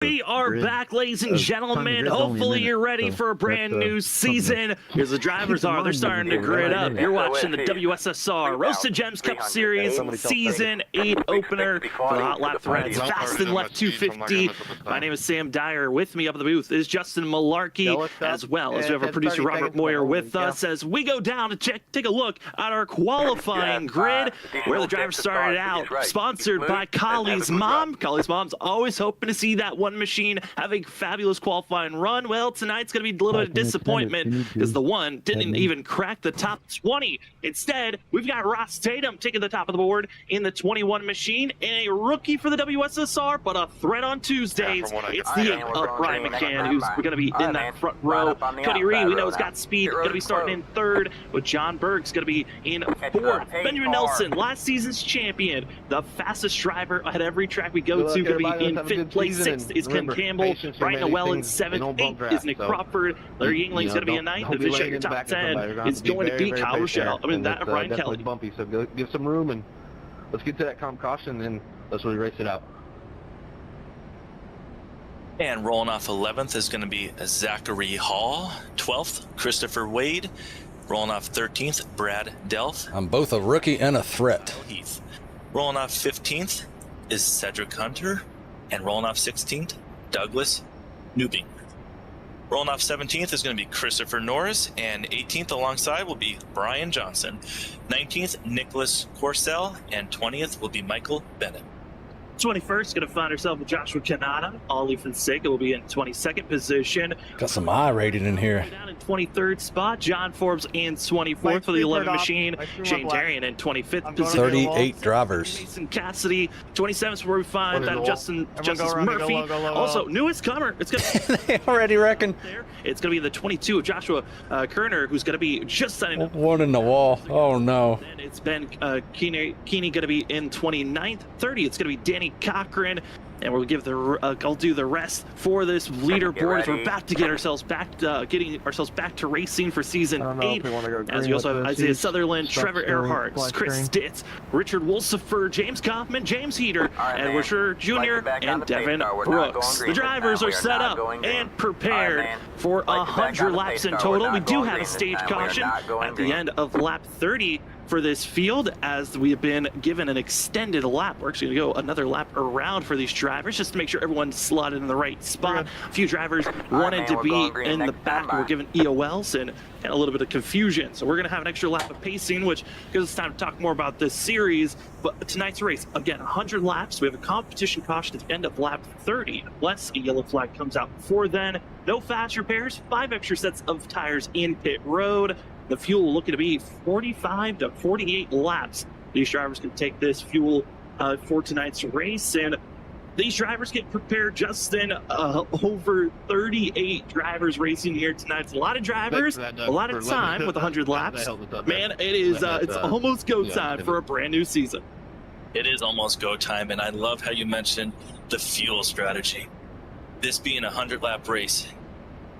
We are back, ladies and gentlemen. Hopefully you're ready for a brand new season. Here's the drivers are. They're starting to grid up. You're watching the WSSR Roasted Gems Cup Series Season 8 opener for the Hot Lap Threads. Fast and Left 250. My name is Sam Dyer. With me up in the booth is Justin Malarkey, as well as we have our producer Robert Moyer with us as we go down to take a look at our qualifying grid, where the drivers started out. Sponsored by Kali's mom. Kali's mom's always hoping to see that one machine have a fabulous qualifying run. Well, tonight's going to be a little bit of disappointment because the one didn't even crack the top 20. Instead, we've got Ross Tatum taking the top of the board in the 21 machine, and a rookie for the WSSR, but a threat on Tuesdays. It's the Brian McCann, who's going to be in that front row. Cody Reed, we know, has got speed, going to be starting in third, with John Berg's going to be in fourth. Benjamin Nelson, last season's champion, the fastest driver at every track we go to, going to be in fifth place. Sixth is Ken Campbell, Brian Noel in seventh, eighth is Nick Crawford, Larry Yingling's going to be in ninth, the Vision at top 10 is going to be Kyle Rochelle. I mean, that of Ryan Kelly. Bumpy, so give some room and let's get to that calm caution and let's really race it out. And rolling off 11th is going to be Zachary Hall. 12th, Christopher Wade. Rolling off 13th, Brad Delph. I'm both a rookie and a threat. Heath. Rolling off 15th is Cedric Hunter. And rolling off 16th, Douglas Newby. Rolling off 17th is going to be Christopher Norris, and 18th alongside will be Brian Johnson. 19th, Nicholas Corsell, and 20th will be Michael Bennett. 21st, going to find herself with Joshua Canada. Ollie Fonseca will be in 22nd position. Got some I rated in here. Down in 23rd spot, John Forbes in 24th for the 11 machine. Shane Darian in 25th position. 38 drivers. Mason Cassidy, 27th is where we find that Justice Murphy. Also, newest comer. It's going They already reckon. It's going to be the 22 of Joshua Kerner, who's going to be just signing up. One in the wall. Oh, no. And it's Ben Keeney going to be in 29th. 30, it's going to be Danny Cochran, and we'll give I'll do the rest for this leaderboard. We're about to get ourselves back, getting ourselves back to racing for season 8. As we also have Isaiah Sutherland, Trevor Earhart, Chris Stitz, Richard Wolsifer, James Kaufman, James Heater, Edward Scher Jr., and Devin Brooks. The drivers are set up and prepared for 100 laps in total. We do have a stage caution at the end of lap 30 for this field, as we have been given an extended lap. We're actually going to go another lap around for these drivers just to make sure everyone's slotted in the right spot. A few drivers wanted to be in the back. We're given EOLs and a little bit of confusion. So we're going to have an extra lap of pacing, which gives us time to talk more about this series. But tonight's race, again, 100 laps. We have a competition caution at the end of lap 30, unless a yellow flag comes out before then. No fast repairs, 5 extra sets of tires in pit road. The fuel looking to be 45 to 48 laps. These drivers can take this fuel for tonight's race, and these drivers get prepared, Justin. Over 38 drivers racing here tonight. It's a lot of drivers, a lot of time with 100 laps. Man, it is it's almost go time for a brand new season. It is almost go time, and I love how you mentioned the fuel strategy. This being a 100-lap race,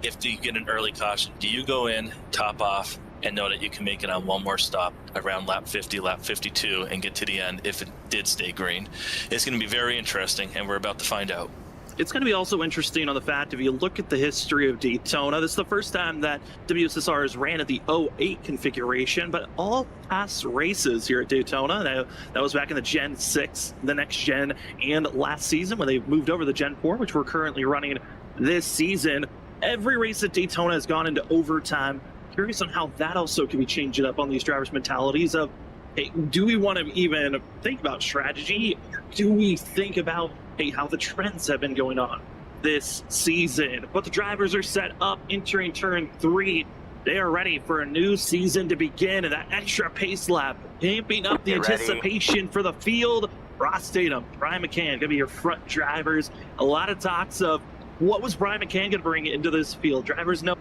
if you get an early caution, do you go in, top off, and know that you can make it on one more stop around lap 50, lap 52, and get to the end if it did stay green? It's going to be very interesting, and we're about to find out. It's going to be also interesting on the fact, if you look at the history of Daytona, this is the first time that WSSR has ran at the 08 configuration, but all past races here at Daytona, that was back in the Gen 6, the next gen, and last season when they moved over the Gen 4, which we're currently running this season. Every race at Daytona has gone into overtime. Curious on how that also can be changing up on these drivers' mentalities of, hey, do we want to even think about strategy? Do we think about, hey, how the trends have been going on this season? But the drivers are set up, entering turn 3. They are ready for a new season to begin, and that extra pace lap, amping up the anticipation for the field. Ross Tatum, Brian McCann, going to be your front drivers. A lot of talks of what was Brian McCann going to bring into this field. Drivers know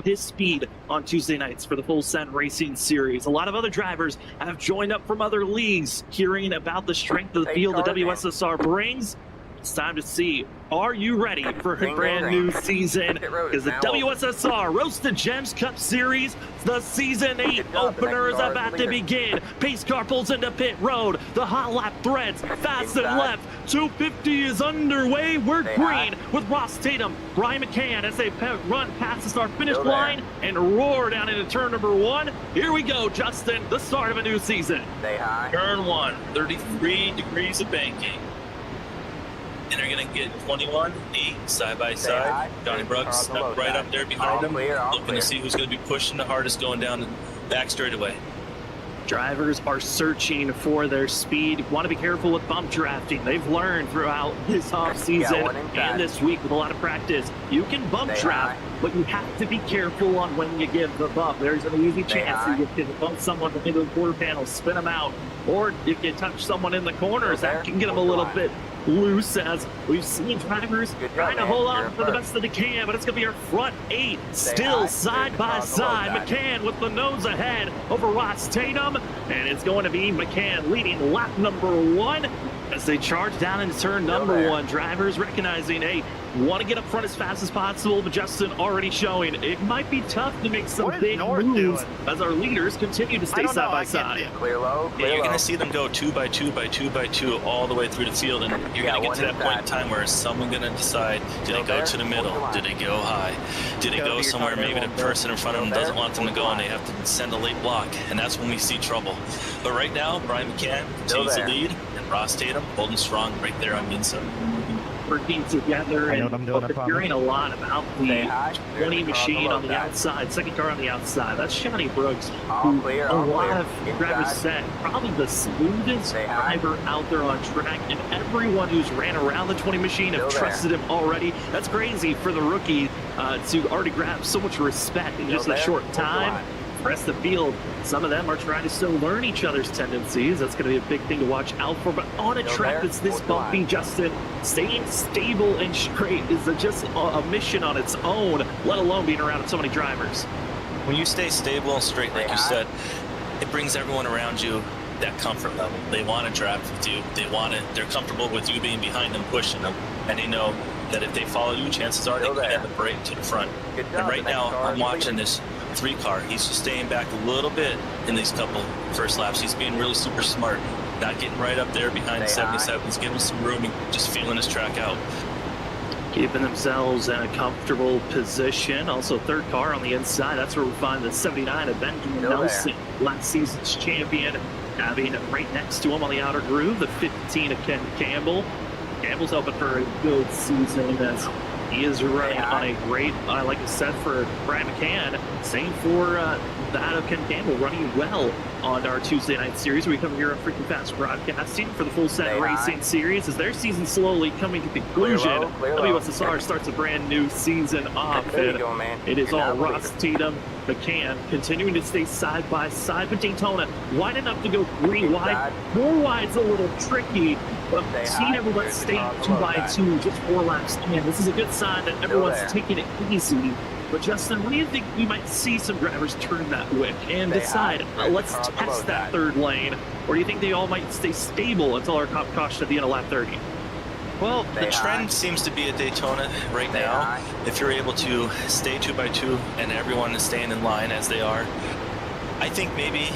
his speed on Tuesday nights for the Full Send Racing Series. A lot of other drivers have joined up from other leagues, hearing about the strength of the field the WSSR brings. It's time to see, are you ready for a Green, brand green. new season? Pit road Is is the now WSSR Roasted Gems Cup Series, the Season 8 Good job, the opener is next car is about the to leader. begin. Pace car pulls into pit road. The hot lap threads fast and Inside. left. 250 is underway. We're Stay green high. with Ross Tatum, Brian McCann as they run past the start finish Still there. line and roar down into turn number 1. Here we go, Justin, the start of a new season. Stay high. Turn 1, 33 degrees of banking. And they're going to get 21, 8 side by Stay side. high. Johnny Brooks Cars on the low right side. up there behind All them. clear, all Looking clear. to see who's going to be pushing the hardest going down the back straightaway. Drivers are searching for their speed. Want to be careful with bump drafting. They've learned throughout this offseason one inside. and this week with a lot of practice. You can bump Stay draft, high. but you have to be careful on when you give the bump. There's an easy Stay chance high. that you can bump someone into the quarter panel, spin them out, or if you touch someone in the corners, Still that there. can get them a Hold the little line. bit loose, as we've seen drivers Good job, trying to man. hold You're on for the first. best that they can, but it's going to be our front 8 Stay still high. side Clear by the cars on the low side. side. McCann with the nose ahead over Ross Tatum, and it's going to be McCann leading lap number 1 as they charge down into turn number there. 1. Drivers recognizing, hey, want to get up front as fast as possible, but Justin already showing it might be tough to make some What is big North moves doing? as our leaders continue to I stay don't know, side by I can't see side. it. Clear low, Yeah, clear you're low. going to see them go 2 by 2 by 2 by 2 all the way through the field, and you're Yeah, going to get one to that point in inside. time where is someone going to decide, do Still they go there? to the Hold middle? the line. Do they go high? Do they Go go to your somewhere car, maybe the won't person in front of them Still doesn't there? want them to Hold the go and they line. have to send a late block, and that's when we see trouble. But right now, Brian McCann Still continues to there. lead, and Ross Tatum holding strong right there on the inside. Working together I know and what I'm doing, I we're hearing a lot about the Stay high. Clear 20 the car on the machine low on the side. outside, second car on the outside. That's Johnny Brooks, All who clear, a all lot clear. of drivers Inside. said probably the smoothest Stay high. driver out there on track, and everyone who's ran around the 20 machine have Still there. trusted him already. That's crazy for the rookie to already grab so much respect in Still just a there. short Hold the time. line. Rest of the field, some of them are trying to still learn each other's tendencies. That's going to be a big thing to watch out for. But on a Still track there. that's this Hold the line. bumpy, Justin, staying stable and straight is just a mission on its own, let alone being around so many drivers. When you stay stable and straight, like Stay you high. said, it brings everyone around you that comfort level. They want to drive with you. They're comfortable with you being behind them, pushing them, and they know that if they follow you, chances are they Still can there. end up right to the front. Good job. And right The next now, car I'm is the watching leader. this 3 car. He's just staying back a little bit in these couple first laps. He's being really super smart, not getting right up there behind the Stay high. 77. He's giving some room and just feeling his track out. Keeping themselves in a comfortable position. Also, third car on the inside. That's where we find the 79 of Benjamin Still there. Nelson, last season's champion, having right next to him on the outer groove, the 15 of Ken Campbell. Campbell's hoping for a good season as he is running on a great, like I said, for Brian McCann. Same for that of Ken Campbell, running well on our Tuesday night series. We come here on Freaking Fast Broadcasting for the Full Set Stay Racing high. Series as their season slowly coming to conclusion. Clear low. WSSR starts a brand new season off. There you and go, man. it is You're all now the Ross leader. Tatum, McCann, continuing to stay side by side. But Daytona, wide enough to go 3 wide. Inside. 4 wide's a little tricky. But Stay seeing high. everyone There's the stay car on the 2 low by side. 2, just 4 laps in, this is a good sign that everyone's there. taking it easy. But Justin, when do you think we might see some drivers turn that wick and Stay decide, high. There's the let's car on the low test that side. third lane? Or do you think they all might stay stable until our cop caution at the end of lap 30? Well, Stay the high. trend seems to be at Daytona right Stay now. high. If you're able to stay 2 by 2 and everyone is staying in line as they are, I think maybe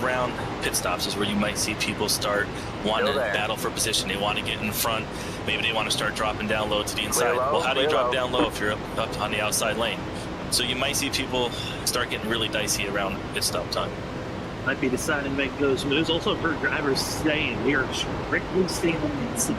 around pit stops is where you might see people start wanting to Still there. battle for position. They want to get in front. Maybe they want to start dropping down low to the inside. low, Well, how do you clear drop low. down low if you're up on the outside lane? So you might see people start getting really dicey around pit stop time. Might be deciding to make those moves. Also, for drivers saying we are strictly staying inside.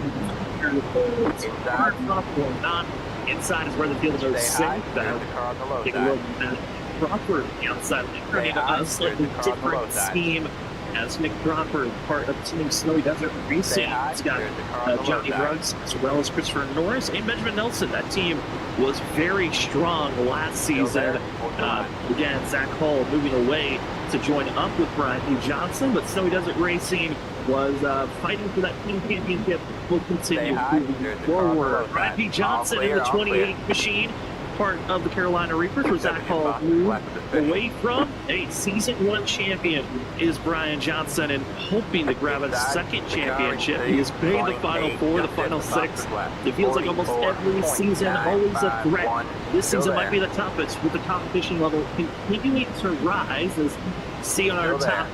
Inside. Or not. Inside is where the field goes Stay high. safe. There's the car on the low Take a look side. at Crawford on the outside. Stay Turning high. a slightly There's the car on the low different side. scheme as Nick Crawford, part of Team Snowy Desert Stay Racing. high. He's got There's the car on the low Johnny side. Bruggs as well as Christopher Norris and Benjamin Nelson. That team was very strong last Still there. season. Hold the line. Again, Zach Hall moving away to join up with Brian P. Johnson, but Snowy Desert Racing was fighting for that team championship. Will Stay continue high. moving There's the car on the low forward. side. Brian P. All Johnson clear, in the all 28 clear. machine part of the Carolina Reapers, where Zach Hall moved away from a Season 1 champion is Brian Johnson, and hoping to grab a second championship. He has made the Final Four, the Final Six. It feels like almost every season, always a threat. This season might be the toughest, with the competition level continuing to rise. As see on our top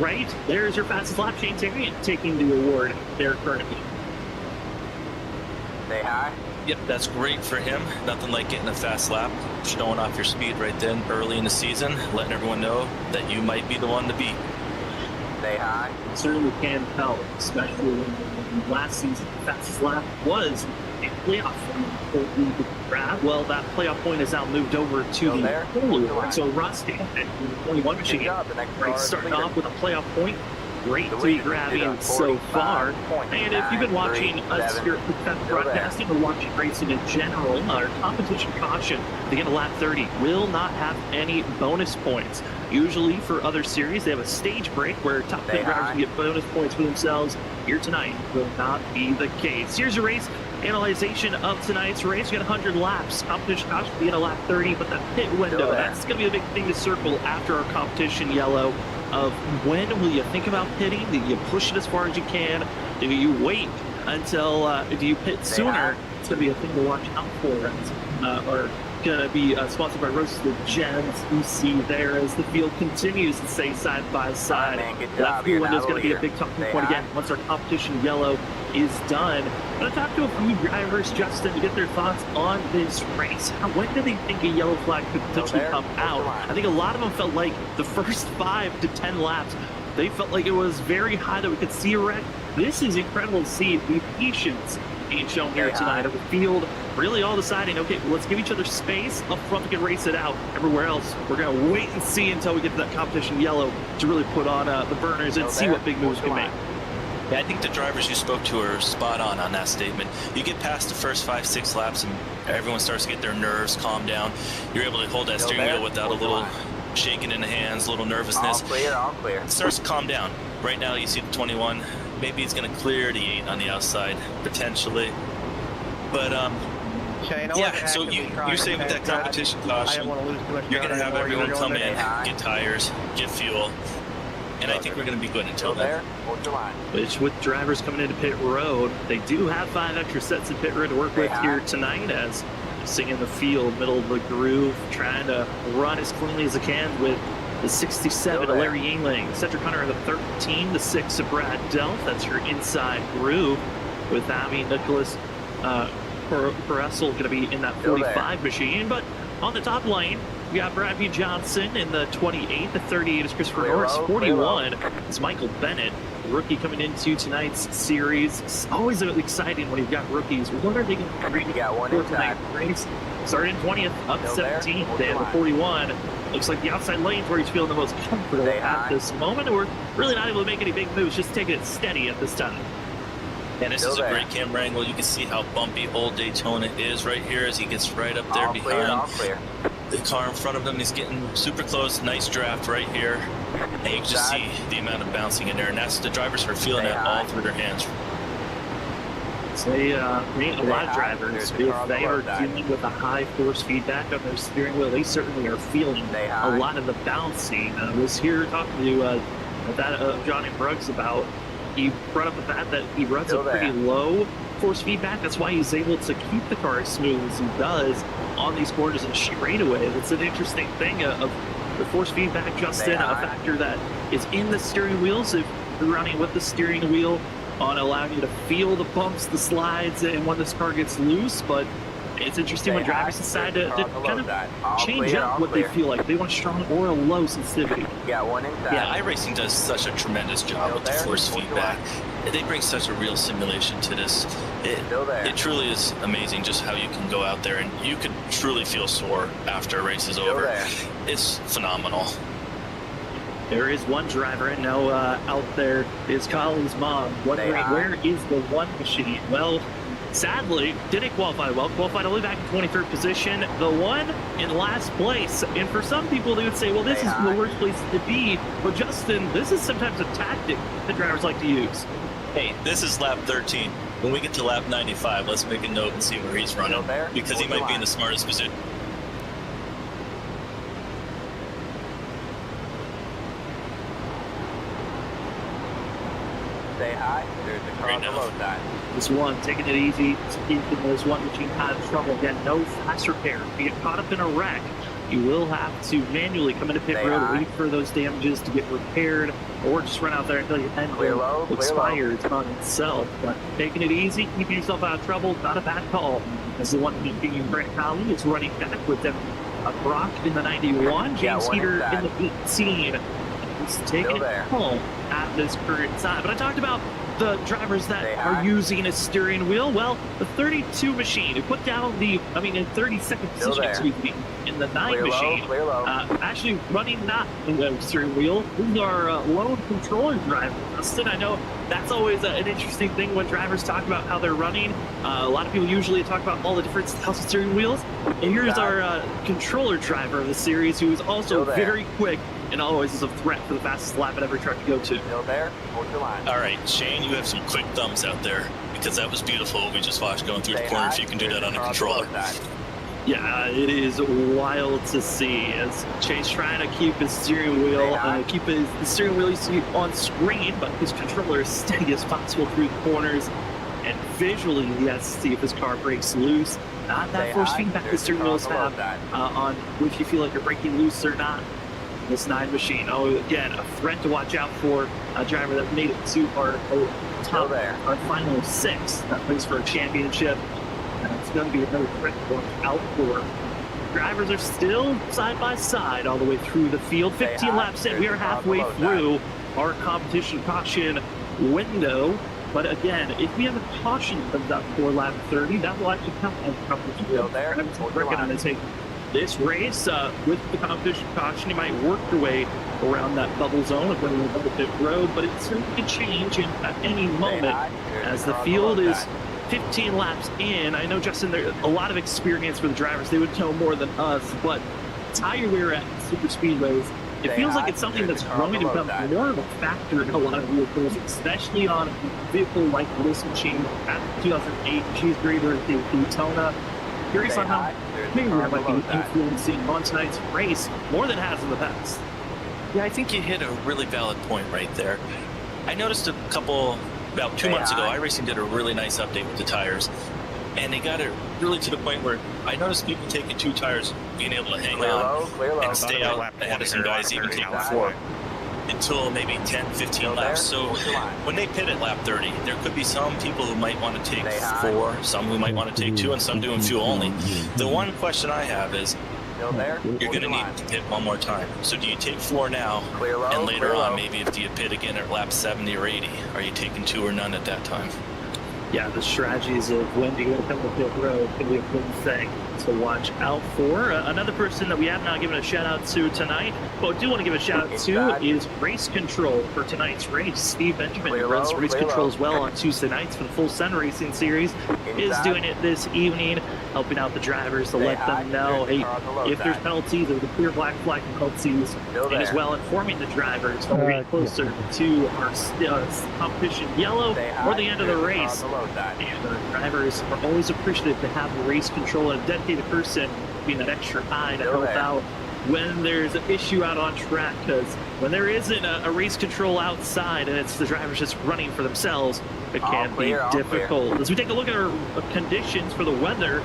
right, there's your fastest lap, Shane Terrian, taking the award there currently. Say hi. Yep, that's great for him. Nothing like getting a fast lap, showing off your speed right then early in the season, letting everyone know that you might be the one to beat. Say hi. Certainly can tell, especially when last season the fastest lap was a playoff point to grab. Well, that playoff point has now moved over to the pole. So Ross Stanton, 21 machine, starting off with a playoff point. Great to be grabbing so far. And if you've been watching us here at Professional Broadcasting or watching racing in general, our competition caution at the end of lap 30 will not have any bonus points. Usually for other series, they have a stage break where top 10 drivers can get bonus points for themselves. Here tonight will not be the case. Here's your race analyzation of tonight's race. You got 100 laps. Competition caution at the end of lap 30, but the pit window, that's going to be the big thing to circle after our competition yellow. Of when will you think about pitting? Do you push it as far as you can? Do you wait until, do you pit sooner? It's going to be a thing to watch out for. Or going to be sponsored by Roasted Gems. You see there as the field continues to stay side by side. That field window is going to be a big talking point again once our competition yellow is done. I'm going to talk to a few drivers, Justin, to get their thoughts on this race. When do they think a yellow flag could potentially come out? I think a lot of them felt like the first 5 to 10 laps, they felt like it was very high that we could see a wreck. This is incredible to see the patience being shown here tonight of the field, really all deciding, okay, well, let's give each other space up front, we can race it out. Everywhere else, we're going to wait and see until we get to that competition yellow to really put on the burners and see what big moves we can make. Yeah, I think the drivers you spoke to are spot on that statement. You get past the first 5-6 laps and everyone starts to get their nerves calmed down. You're able to hold that steering wheel without a little shaking in the hands, a little nervousness. All clear. It starts to calm down. Right now you see the 21. Maybe it's going to clear the 8 on the outside, potentially. But, Shane, yeah, so you say with that competition caution, you're going to have everyone come in, get tires, get fuel, and I think we're going to be good until then. Which with drivers coming into pit road, they do have 5 extra sets of pit road to work with here tonight, as singing the field, middle of the groove, trying to run as cleanly as they can with the 67 of Larry Yingling, Cedric Hunter the 13, the 6 of Brad Delph. That's your inside groove with Abby Nicholas Peressel going to be in that 45 machine. But on the top lane, we got Bradley Johnson in the 28. The 38 is Christopher Norris. 41 is Michael Bennett, rookie coming into tonight's series. It's always exciting when you've got rookies. What are they going to bring for tonight's race? Started in 20th, up 17th. They have a 41. Looks like the outside lane's where he's feeling the most comfortable at this moment. We're really not able to make any big moves, just taking it steady at this time. And this is a great camera angle. You can see how bumpy old Daytona is right here as he gets right up there behind the car in front of him. He's getting super close. Nice draft right here. And you can just see the amount of bouncing in there. And that's the drivers are feeling that all through their hands. Say, a lot of drivers, if they are dealing with a high force feedback on their steering wheel, they certainly are feeling a lot of the bouncing. I was here talking to Johnny Bruggs about, he brought up the fact that he runs a pretty low force feedback. That's why he's able to keep the car as smooth as he does on these corners and straightaways. It's an interesting thing of the force feedback, Justin, a factor that is in the steering wheels. If you're running with the steering wheel, on allowing you to feel the bumps, the slides, and when this car gets loose. But it's interesting when drivers decide to kind of change up what they feel like. They want strong or a low sensitivity. Yeah, iRacing does such a tremendous job with the force feedback. They bring such a real simulation to this. It truly is amazing just how you can go out there and you could truly feel sore after a race is over. It's phenomenal. There is one driver I know out there is Colleen's mom wondering where is the one machine. Well, sadly, didn't qualify well. Qualified only back in 23rd position. The one in last place. And for some people, they would say, well, this is the worst place to be. But Justin, this is sometimes a tactic that drivers like to use. Hey, this is lap 13. when we get to lap 95, let's make a note and see where he's running, Still there? because he Hold the might be in line. the smartest position. Stay high. There's the car Right on the now. low side. This one, taking it easy, keeping this one machine out of trouble. Again, no fast repair. If you get caught up in a wreck, you will have to manually come into pit Stay road, high. wait for those damages to get repaired, or just run out there until your Clear engine low, clear expires on itself. But taking it easy, keeping yourself out of trouble, not a bad call. As the one being Brent Colley is running back with them. Brock in the 91, Yeah, James one Heater inside. in the 18. He's taking Still it there. home at this current time. But I talked about the drivers that Stay are high. using a steering wheel. Well, the 32 machine, who put down in 32nd Still position, there. excuse me, in the 9 Clear machine. low, clear low. Actually running not in the steering wheel. These are lone controller drivers. Justin, I know that's always an interesting thing when drivers talk about how they're running. A lot of people usually talk about all the different styles of steering wheels. And here's our controller driver of the series, who is also Still there. very quick and always is a threat for the fastest lap at every track to go to. Still there. Hold your line. All right, Shane, you have some quick thumbs out there, because that was beautiful what we just watched going through Stay the corner. high. If you can do There's that on the a car on the low controller. side. Yeah, it is wild to see as Chase trying to keep his steering wheel, keep the steering wheel you see on screen, but his controller as steady as possible through the corners. And visually, he has to see if his car breaks loose. Not that Stay force high. feedback the There's the steering car on wheels the low have side. on if you feel like you're breaking loose or not. This 9 machine, again, a threat to watch out for. A driver that made it to our Still there. our final 6 that plays for a championship. And it's going to be another threat to watch out for. Drivers are still side by side all the way through the field. Stay 15 high. laps in. There's We are the car on the halfway low side. through our competition caution window. But again, if we have a caution that comes out for lap 30, that will actually count as a competition. Still there. Drivers are Hold your working on line. to take this race with the competition caution. You might work your way around that bubble zone of when we're on the pit road, but it certainly could change at any Stay moment. high. There's As the the car on the field low is side. 15 laps in, I know, Justin, there's a lot of experience for the drivers. They would know more than us, but tire wear at super speedways, it Stay feels like high. it's something There's that's the car on growing to the low become side. more of a factor in a lot of vehicles, especially on a vehicle like this machine. At 2008, she's greater at the Daytona. Curious Stay on how high. There's the maybe car that on the might low be side. influencing on tonight's race more than it has in the past. Yeah, I think you hit a really valid point right there. I noticed about 2 Stay months ago, high. iRacing did a really nice update with the tires. And they got it really to the point where I noticed people taking 2 tires, being able to hang Clear on low, clear low. and stay out ahead of some guys even taking 4 until maybe 10, 15 Still there. laps. So Hold your line. when they pit at lap 30, there could be some people who might want to take Stay high. 4, some who might want to take 2, and some doing fuel only. The one question I have is, Still there. you're Hold going to your need line. to pit one more time. So do you take 4 now, Clear low, and later clear on, low. maybe if you pit again at lap 70 or 80, are you taking 2 or none at that time? Yeah, the strategies of when to go to the pit road can be a good thing to watch out for. Another person that we have not given a shout out to tonight, but do want to give a shout out to is race control for tonight's race. Steve Benjamin Clear runs low, race clear control low. as well on Tuesday nights for the Full Sun Racing Series. Is Inside. doing it this evening, helping out the drivers to Stay let high. them know, There's the hey, car on the low if there's side. penalties or the clear black flag penalties, Still and as there. well informing the drivers when we're getting closer to our competition yellow Stay or high. the end of the There's car on race. the low side. And drivers are always appreciative to have a race control and a dedicated person being that extra eye to Still help there. out when there's an issue out on track. Because when there isn't a race control outside and it's the drivers just running for themselves, it All can clear, be all clear. difficult. As we take a look at our conditions for the weather,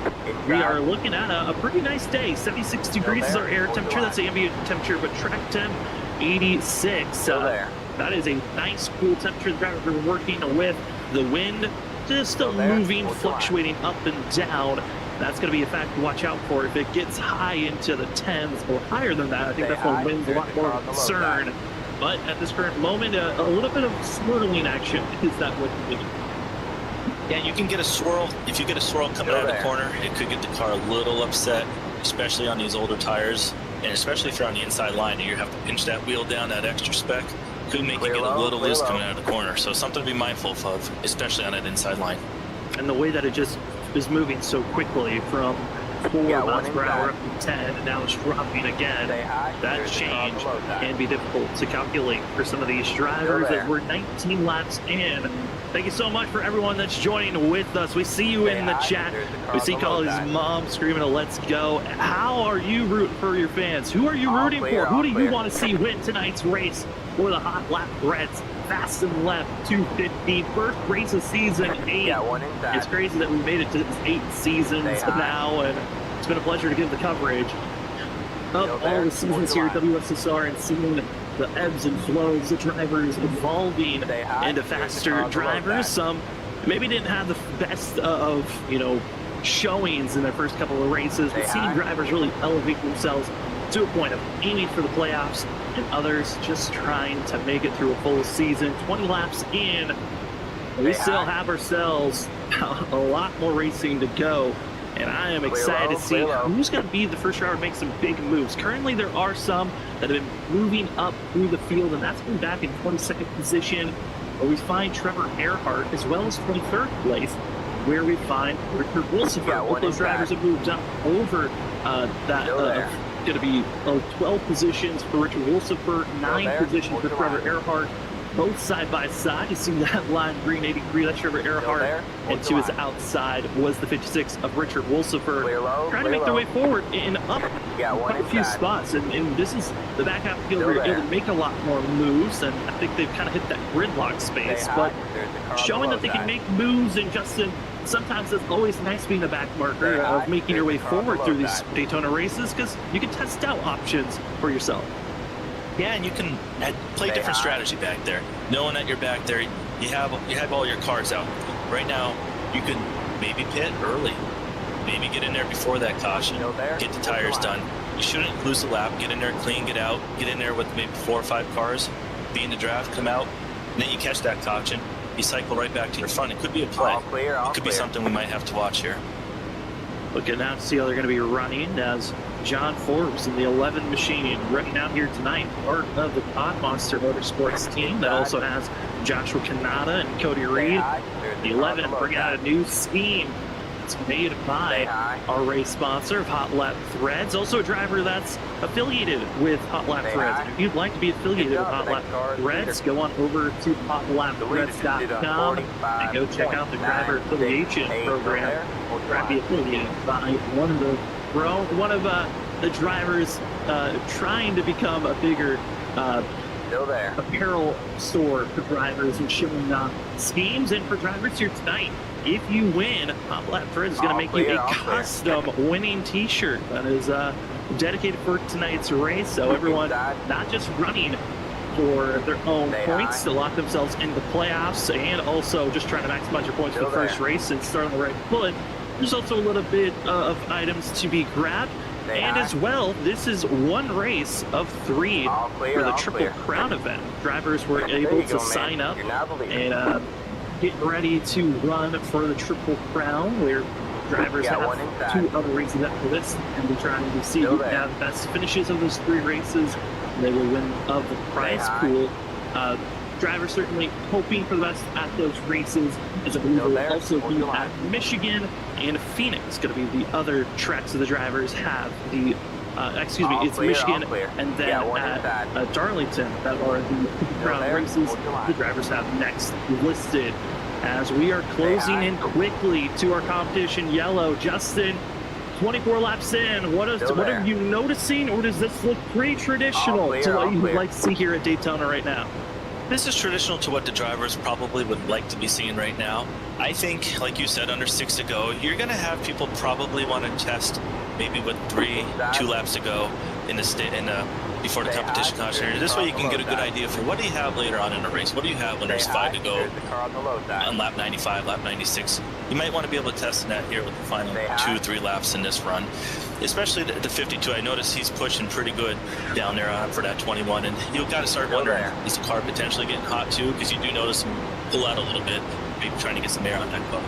we Inside. are looking at a pretty nice day. 76 degrees is there. our air Hold your temperature. That's the line. ambient temperature, but track temp 86. Still there. That is a nice cool temperature the drivers are working with. The wind just Still there. moving, Hold your line. fluctuating up and down. That's going to be a fact to watch out for. If it gets high into the 10s or higher than that, I think Stay that's when high. wind's a There's lot the more car of a on the low side. concern. But at this current moment, a little bit of swirling action is that what you need. Yeah, you can get a swirl. If you get a swirl coming Still out of the there. corner, it could get the car a little upset, especially on these older tires, and especially if you're on the inside line and you have to pinch that wheel down that extra spec. Could make Clear you get a low, little clear loose low. coming out of the corner. So something to be mindful of, especially on that inside line. And the way that it just is moving so quickly from 4 Yeah, miles one per hour inside. up to 10, and now it's dropping again. Stay high. That There's the car on change the low side. can be difficult to calculate for some of these drivers. there. As we're 19 laps in, Thank you so much for everyone that's joining with us. We see you in the chat. We see Collie's mom screaming, "Let's go!" How are you rooting for your fans? Who are you rooting for? Who do you want to see win tonight's race for the Hot Lap Reds? Fast and Left 215, first race of season 8. Got one inside. It's crazy that we made it to 8 seasons now, and it's been a pleasure to give the coverage of all the seasons here at WSSR and seeing the ebbs and flows, the drivers evolving into faster drivers. Some maybe didn't have the best of, showings in their first couple of races, but seeing drivers really elevate themselves to a point of aiming for the playoffs, and others just trying to make it through a full season. 20 laps in, we still have ourselves a lot more racing to go. And I am excited to see who's going to be the first driver to make some big moves. Currently, there are some that have been moving up through the field, and that's been back in 22nd position, where we find Trevor Earhart, as well as 23rd place, where we find Richard Wilson. Both those drivers have moved up over that. Going to be 12 positions for Richard Wilson, 9 positions for Trevor Earhart. Both side by side. You see that line green 83, that's Trevor Earhart, and to his outside was the 56 of Richard Wolsifer, trying to make their way forward and up quite a few spots. And this is the back half of the field where you're able to make a lot more moves, and I think they've kind of hit that gridlock space, but showing that they can make moves. And Justin, sometimes it's always nice being a back marker of making your way forward through these Daytona races, because you can test out options for yourself. Yeah, and you can play different strategy back there. Knowing that you're back there, you have all your cars out. Right now, you can maybe pit early. Maybe get in there before that caution. Get the tires done. You shouldn't lose the lap. Get in there clean, get out. Get in there with maybe 4 or 5 cars. Be in the draft, come out. And then you catch that caution. You cycle right back to your front. It could be a play. It could be something we might have to watch here. Looking now to see how they're going to be running, as John Forbes in the 11 machine running out here tonight, part of the Pod Monster Motorsports team that also has Joshua Kanata and Cody Reed. The 11 bring out a new scheme. It's made by our race sponsor, Hot Lap Threads, also a driver that's affiliated with Hot Lap Threads. And if you'd like to be affiliated with Hot Lap Threads, go on over to hotlapthreads.com and go check out the driver affiliation program. Try to be affiliated by one of the drivers trying to become a bigger apparel store for drivers and showing schemes. And for drivers here tonight, if you win, Hot Lap Threads is going to make you a custom winning t-shirt that is dedicated for tonight's race. So everyone not just running for their own points to lock themselves into the playoffs, and also just trying to maximize your points for the first race and start on the right foot. There's also a little bit of items to be grabbed. And as well, this is one race of 3 for the Triple Crown event. Drivers were able to sign up and get ready to run for the Triple Crown, where drivers have 2 other races after this, and they're trying to see who can have the best finishes of those 3 races. They will win of the prize pool. Drivers certainly hoping for the best at those races, as I believe will also be at Michigan and Phoenix. Going to be the other tracks that the drivers have. It's Michigan and then at Darlington that are the Crown races the drivers have next listed. As we are closing in quickly to our competition yellow, Justin, 24 laps in, what are you noticing, or does this look pretty traditional to what you would like to see here at Daytona right now? This is traditional to what the drivers probably would like to be seeing right now. I think, like you said, under 6 to go, you're going to have people probably want to test maybe with 2 laps to go in the before the competition caution. This way you can get a good idea for what do you have later on in the race. What do you have when there's 5 to go on lap 95, lap 96. You might want to be able to test that here with the final 2-3 laps in this run. Especially the 52, I noticed he's pushing pretty good down there for that 21, and you've got to start wondering, is the car potentially getting hot too? Because you do notice him pull out a little bit, maybe trying to get some air on that car.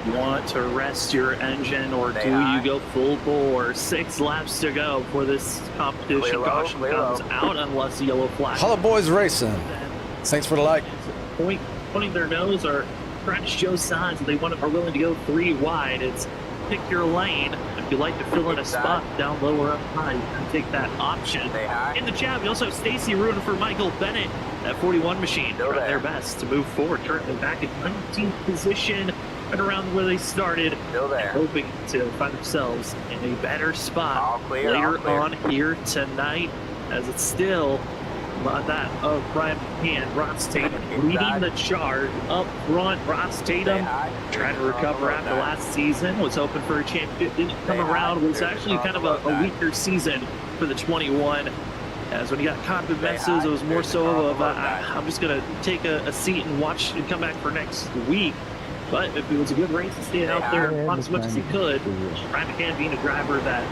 You want to rest your engine, or do you go full bore? 6 laps to go before this competition caution comes out, unless the yellow flag. Hello, boys racing. Thanks for the like. Pointing their nose or trying to show signs that they are willing to go 3 wide. It's pick your lane. If you like to fill in a spot down low or up high, you can take that option. Stay high. In the chat, we also have Stacy rooting for Michael Bennett. That 41 machine Still trying there. their best to move forward. Currently back in 19th position, right around where they started. Still there. Hoping to find themselves in a better spot All clear, all later clear. on here tonight, as it's still that of Brian McCann, Ross Tatum leading the charge up front. Ross Stay Tatum high. trying to recover after last season, was hoping for a championship, didn't come Stay high. around, was There's actually the kind of car a below weaker season for the 21. As when he got caught in Stay messes, high. it was more There's the so car of, below that. I'm just going to take a seat and watch and come back for next week. But if it was a good race to stay out there and run as much as he could, Brian McCann being a driver that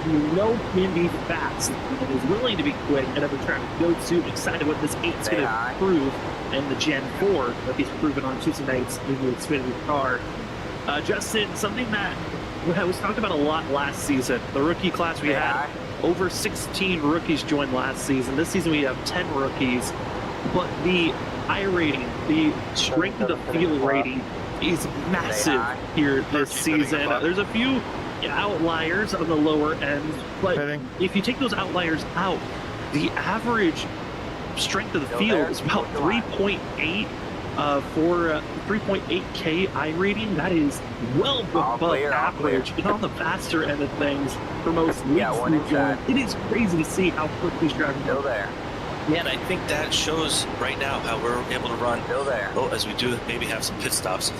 you know can be fast and is willing to be quick and ever trying to go to. Excited what this 8's Stay going to high. prove in the Gen 4 that he's proven on Tuesday nights in the Xfinity car. Justin, something that was talked about a lot last season, the rookie class we Stay had. high. Over 16 rookies joined last season. This season we have 10 rookies, but the I rating, the strength of the field rating is massive here this season. There's a few outliers on the lower end, but if you take those outliers out, the average strength of the Still field there. is about Fourth line. 3.8 for 3.8K I rating. That is well All above clear, all clear. average and on the faster end of things for most leagues. Yeah, one who join. inside. It is crazy to see how quick these drivers Still are. there. Yeah, and I think that shows right now how we're able to run. Still there. Oh, as we do maybe have some pit stops.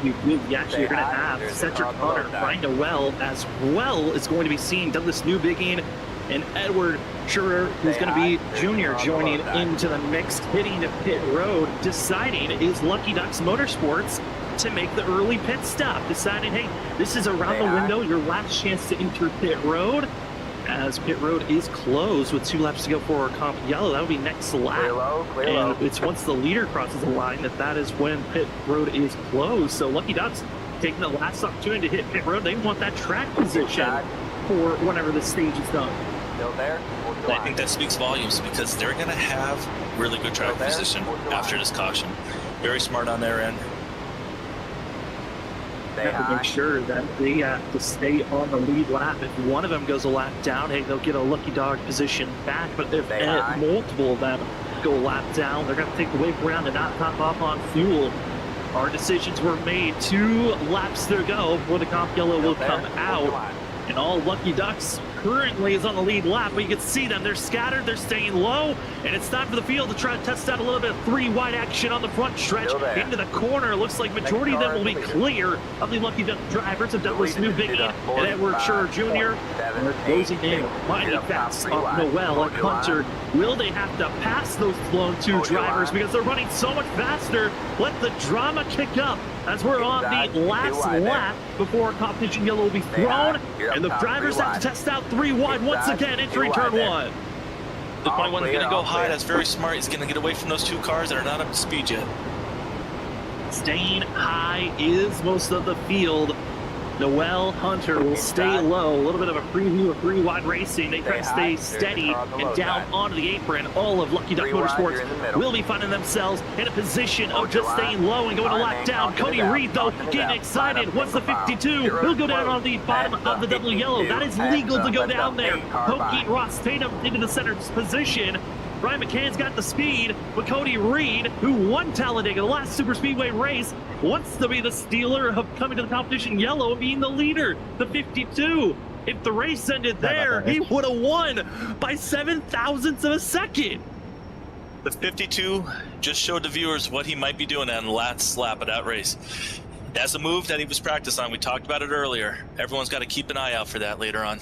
We actually are going to high. have There's Cedric a car Hunter, below that. Brian Noel, as well is going to be seeing Douglas Newbigging and Edward Schurer, who's Stay going to be high. There's junior a car joining below that. into the mix, hitting the pit road, deciding is Lucky Ducks Motorsports to make the early pit stop, deciding, hey, this is around Stay the high. window, your last chance to enter pit road. As pit road is closed with 2 laps to go for comp yellow, that would be next lap. Clear low. Clear low. And it's once the leader crosses the line that is when pit road is closed. So Lucky Ducks taking the last opportunity to hit pit road. They want that track position Inside. for whenever the stage is done. Still there. Fourth And I line. think that speaks volumes because they're going to have really good track Still there. position Fourth line. after this caution. Very smart on their end. Stay Have to high. make sure that they have to stay on the lead lap. If one of them goes a lap down, hey, they'll get a lucky dog position back. But if Stay high. multiple of them go a lap down, they're going to take the wave around and not top off on fuel. Our decisions were made. 2 laps to go before the comp yellow will Still come there. Fourth out. line. And all Lucky Ducks currently is on the lead lap, but you can see them. They're scattered, they're staying low, and it's time for the field to try to test out a little bit of 3 wide action on the front stretch Still there. into the corner. Looks like majority of them will be clear of the Lucky Duck drivers of Douglas Newbigging and Edward Schurer Jr. And they're closing in mighty fast on Noel and Hunter. Will they have to pass those lone 2 drivers because they're running so much faster? Let the drama kick up as we're on the last lap before competition yellow will be thrown, and the drivers have to test out 3 wide once again entering turn 1. The All 21's going clear, to go all high. clear. That's very smart. He's going to get away from those 2 cars that are not up to speed yet. Staying high is most of the field. Noel Hunter will stay Inside. low. A little bit of a preview of 3 wide racing. They try to Stay stay high. steady There's a car below and down that. onto the apron. All of Lucky Duck 3 wide, Motorsports you're in the middle. will be finding themselves in a position of Hold just your staying line. low and going a All lap right, down. talking Cody it out, Reed, though, talking it getting out. excited. Line up, What's the single file. 52? You're He'll go down on the close. bottom At of the the double yellow. That is 52, legal to go at the down there. 8 car Poking by. Ross Tatum into the center position. Brian McCann's got the speed, but Cody Reed, who won Talladega, the last super speedway race, wants to be the stealer of coming to the competition yellow and being the leader, the 52. If the race ended there, he would have won by 7 thousandths of a second. The 52 just showed the viewers what he might be doing on the last lap of that race. That's a move that he was practicing on. We talked about it earlier. Everyone's got to keep an eye out for that later on.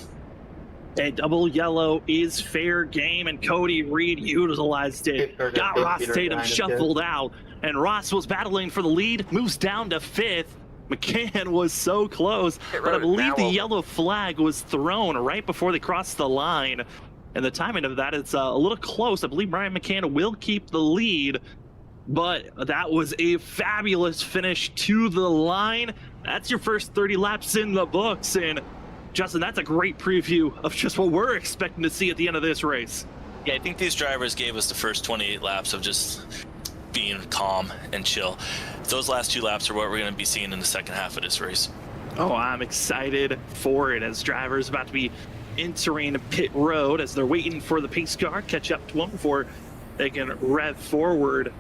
A double yellow is fair game, and Cody Reed utilized it. Got Ross Tatum shuffled out, and Ross was battling for the lead, moves down to 5th. McCann was so close, but I believe the yellow flag was thrown right before they crossed the line. And the timing of that is a little close. I believe Brian McCann will keep the lead, but that was a fabulous finish to the line. That's your first 30 laps in the books, and Justin, that's a great preview of just what we're expecting to see at the end of this race. Yeah, I think these drivers gave us the first 28 laps of just being calm and chill. Those last 2 laps are what we're going to be seeing in the second half of this race. Oh, I'm excited for it as drivers about to be entering pit road as they're waiting for the pace car catch up to them before they can rev forward.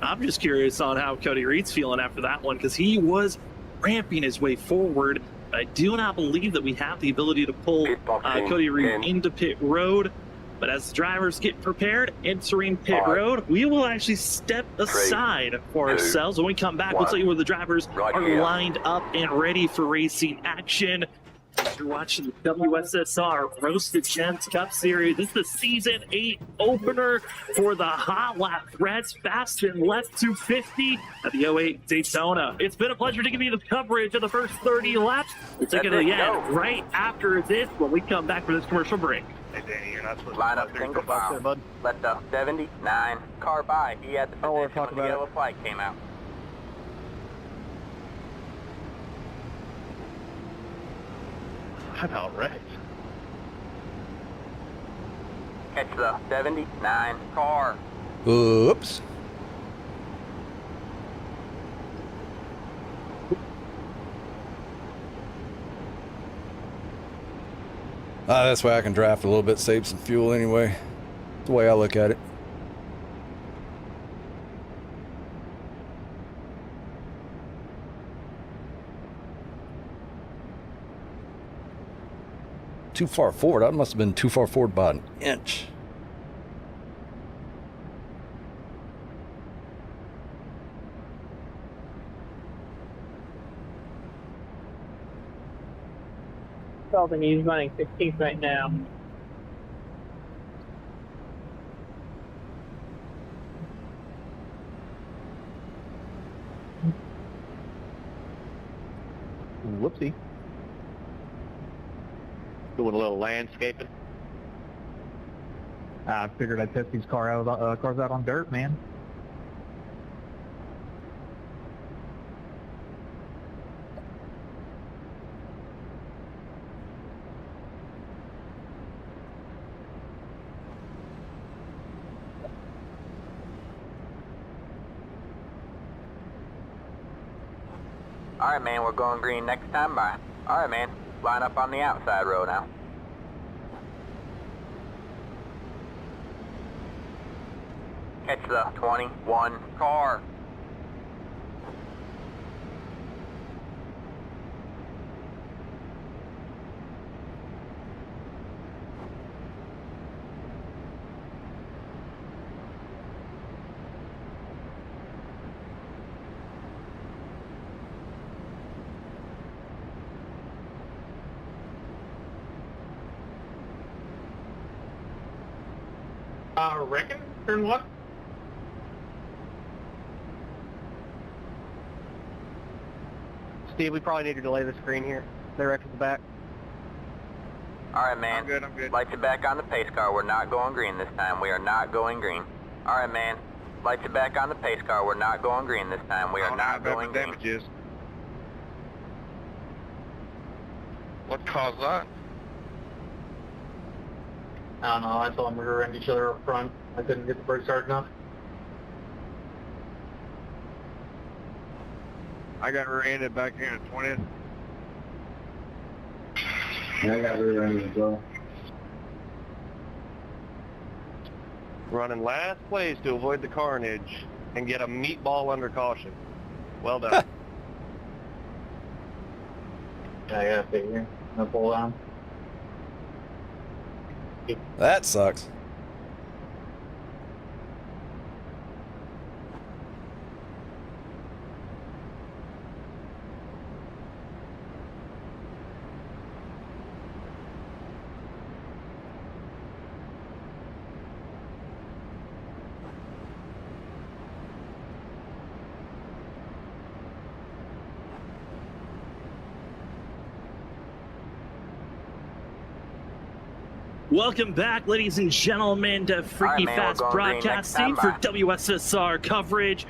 I'm just curious on how Cody Reed's feeling after that one because he was ramping his way forward. I do not believe that we have the ability to pull Cody Reed into pit road. But as the drivers get prepared, entering pit road, we will actually step aside for ourselves. When we come back, we'll tell you where the drivers are lined up and ready for racing action. You're watching the WSSR Roasted Gems Cup Series. This is the Season 8 opener for the Hot Lap Reds Fast and Left 250 at the 08 Daytona. It's been a pleasure to give you the coverage of the first 30 laps. We'll take it to the end right after this when we come back for this commercial break. Hey, Danny, you're not supposed Line to up single file. Let the 79 car by. He had the position when the yellow flag came out. I'm outright. Catch the 79 car. Oops. That's why I can draft a little bit, save some fuel anyway. That's the way I look at it. Too far forward. I must have been too far forward by an inch. And he's running 16th right now. Whoopsie. Doing a little landscaping. I figured I'd test these cars out on dirt, man. All right, man, we're going green next time by. All right, man, line up on the outside row now. Catch the 21 car. Reckon? Turn what? Steve, we probably need to delay the screen here. They reckon the back. All right, man. I'm good. Lights you back on the pace car. We're not going green this time. We are not going green. All right, man. Lights you back on the pace car. We're not going green this time. We are not going green. Damages. What caused that? I don't know. I saw them rear-end each other up front. I couldn't get the brakes hard enough. I got rear-ended back here in 20th. Yeah, I got rear-ended as well. Running last place to avoid the carnage and get a meatball under caution. Well done. Yeah, I gotta figure. No pull down. That sucks. Welcome back, ladies and gentlemen, to Freaky Fast Broadcasting for WSSR coverage.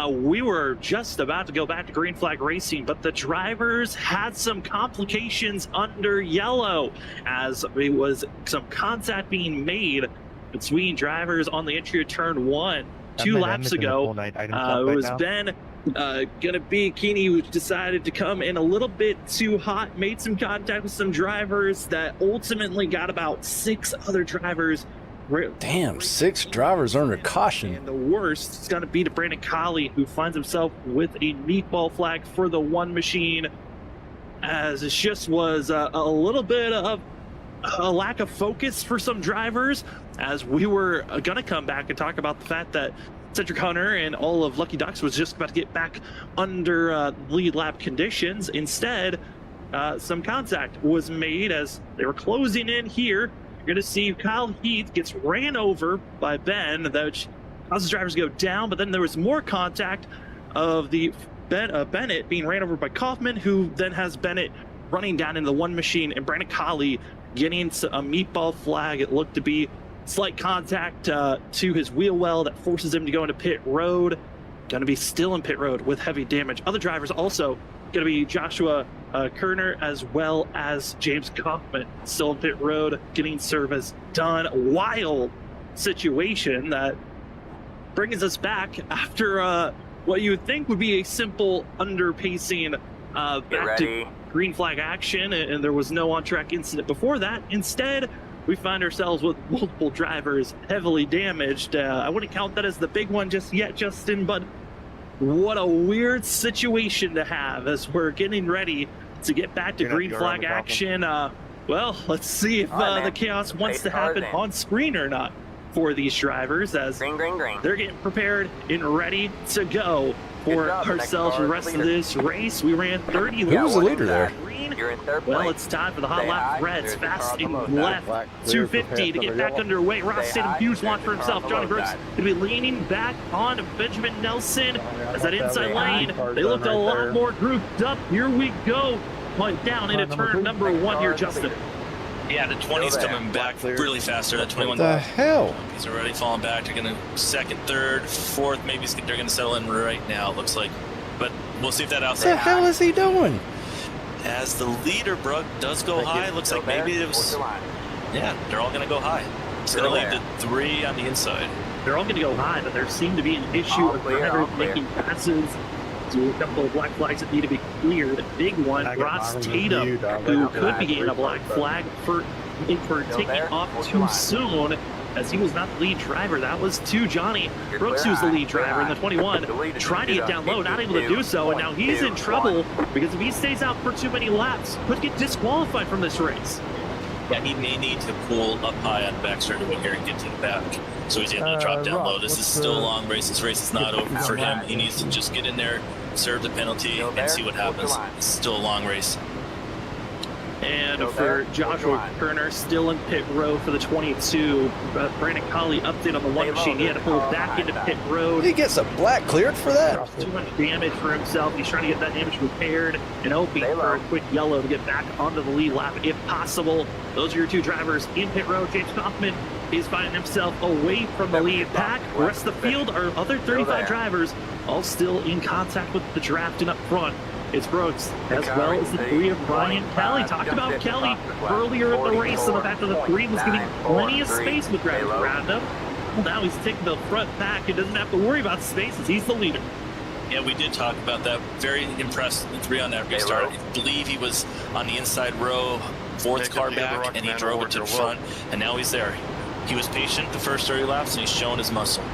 We were just about to go back to green flag racing, but the drivers had some complications under yellow as there was some contact being made between drivers on the entry of turn 1. 2 laps ago. It was Ben gonna be Keeney, who decided to come in a little bit too hot, made some contact with some drivers that ultimately got about 6 other drivers. Damn, 6 drivers under caution. And the worst is gonna be to Brandon Colley, who finds himself with a meatball flag for the 1 machine, as it just was a little bit of a lack of focus for some drivers, as we were gonna come back and talk about the fact that Cedric Hunter and all of Lucky Ducks was just about to get back under lead lap conditions. Instead, some contact was made as they were closing in here. You're going to see Kyle Heath gets ran over by Ben, which causes drivers to go down, but then there was more contact of the Bennett being ran over by Kaufman, who then has Bennett running down into the 1 machine, and Brandon Colley getting a meatball flag. It looked to be slight contact to his wheel well that forces him to go into pit road. Going to be still in pit road with heavy damage. Other drivers also going to be Joshua Kerner as well as James Kaufman still in pit road getting service done. Wild situation that brings us back after what you would think would be a simple underpacing back to green flag action, and there was no on-track incident before that. Instead, we find ourselves with multiple drivers heavily damaged. I wouldn't count that as the big one just yet, Justin, but what a weird situation to have as we're getting ready to get back to green flag action. Well, let's see if the chaos wants to happen on screen or not for these drivers, as they're getting prepared and ready to go for ourselves for the rest of this race. We ran 30 laps. Who was the leader there? Well, it's time for the hot lap Reds. Fast and left, 250 to get back underway. Ross Statham, huge launch for himself. Johnny Brooks going to be leaning back on Benjamin Nelson as that inside lane. They looked a lot more grouped up. Here we go. Point down into turn number 1 here, Justin. Yeah, the 20's coming back really faster. That 21. What the hell? He's already falling back. They're going to second, third, fourth. Maybe they're going to settle in right now, looks like. But we'll see if that outside. What the hell is he doing? As the leader, Brooke, does go high. Looks like maybe it was. Yeah, they're all going to go high. It's going to leave the 3 on the inside. They're all going to go high, but there seemed to be an issue of drivers making passes to a couple of black flags that need to be cleared. The big one, Ross Tatum, who could be getting a black flag for taking off too soon, as he was not the lead driver. That was to Johnny Brooks, who's the lead driver in the 21, trying to get down low, not able to do so, and now he's in trouble because if he stays out for too many laps, could get disqualified from this race. Yeah, he may need to pull up high on the back straightaway here and get to the back, so he's able to drop down low. This is still a long race. This race is not over for him. He needs to just get in there, serve the penalty, and see what happens. It's still a long race. And for Joshua Kerner, still in pit road for the 22. Brandon Colley update on the 1 machine. He had to pull back into pit road. He gets a black cleared for that? Too much damage for himself. He's trying to get that damage repaired and hoping for a quick yellow to get back onto the lead lap if possible. Those are your 2 drivers in pit road. James Kaufman is finding himself away from the lead pack. The rest of the field are other 35 drivers, all still in contact with the draft and up front. It's Brooks, as well as the 3 of Ryan Kelly. Talked about Kelly earlier in the race, and the fact that the 3 was giving plenty of space with drivers around him. Well, now he's taking the front pack and doesn't have to worry about spaces. He's the leader. Yeah, we did talk about that. Very impressed with 3 on that restart. I believe he was on the inside row, 4th car back, and he drove it to the front, and now he's there. He was patient the first 30 laps, and he's shown his muscle.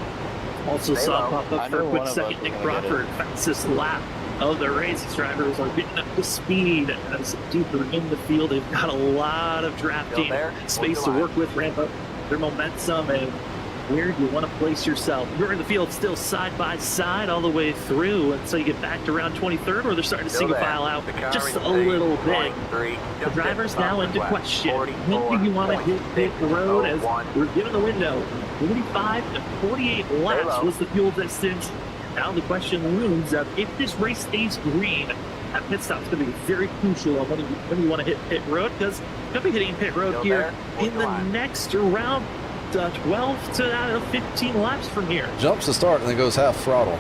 Also saw pop up for a quick second. Nick Crawford, fastest lap of the race. These drivers are getting up to speed as deeper in the field. They've got a lot of drafting space to work with, ramp up their momentum, and where do you want to place yourself? You're in the field still side by side all the way through until you get back to around 23rd, where they're starting to single file out just a little bit. The drivers now into question. When do you want to hit pit road, as we're given the window? 45 to 48 laps was the fuel distance. Now the question looms of if this race stays green, that pit stop is going to be very crucial on when you want to hit pit road, because you'll be hitting pit road here in the next round, 12 to 15 laps from here. Jumps the start and then goes half throttle.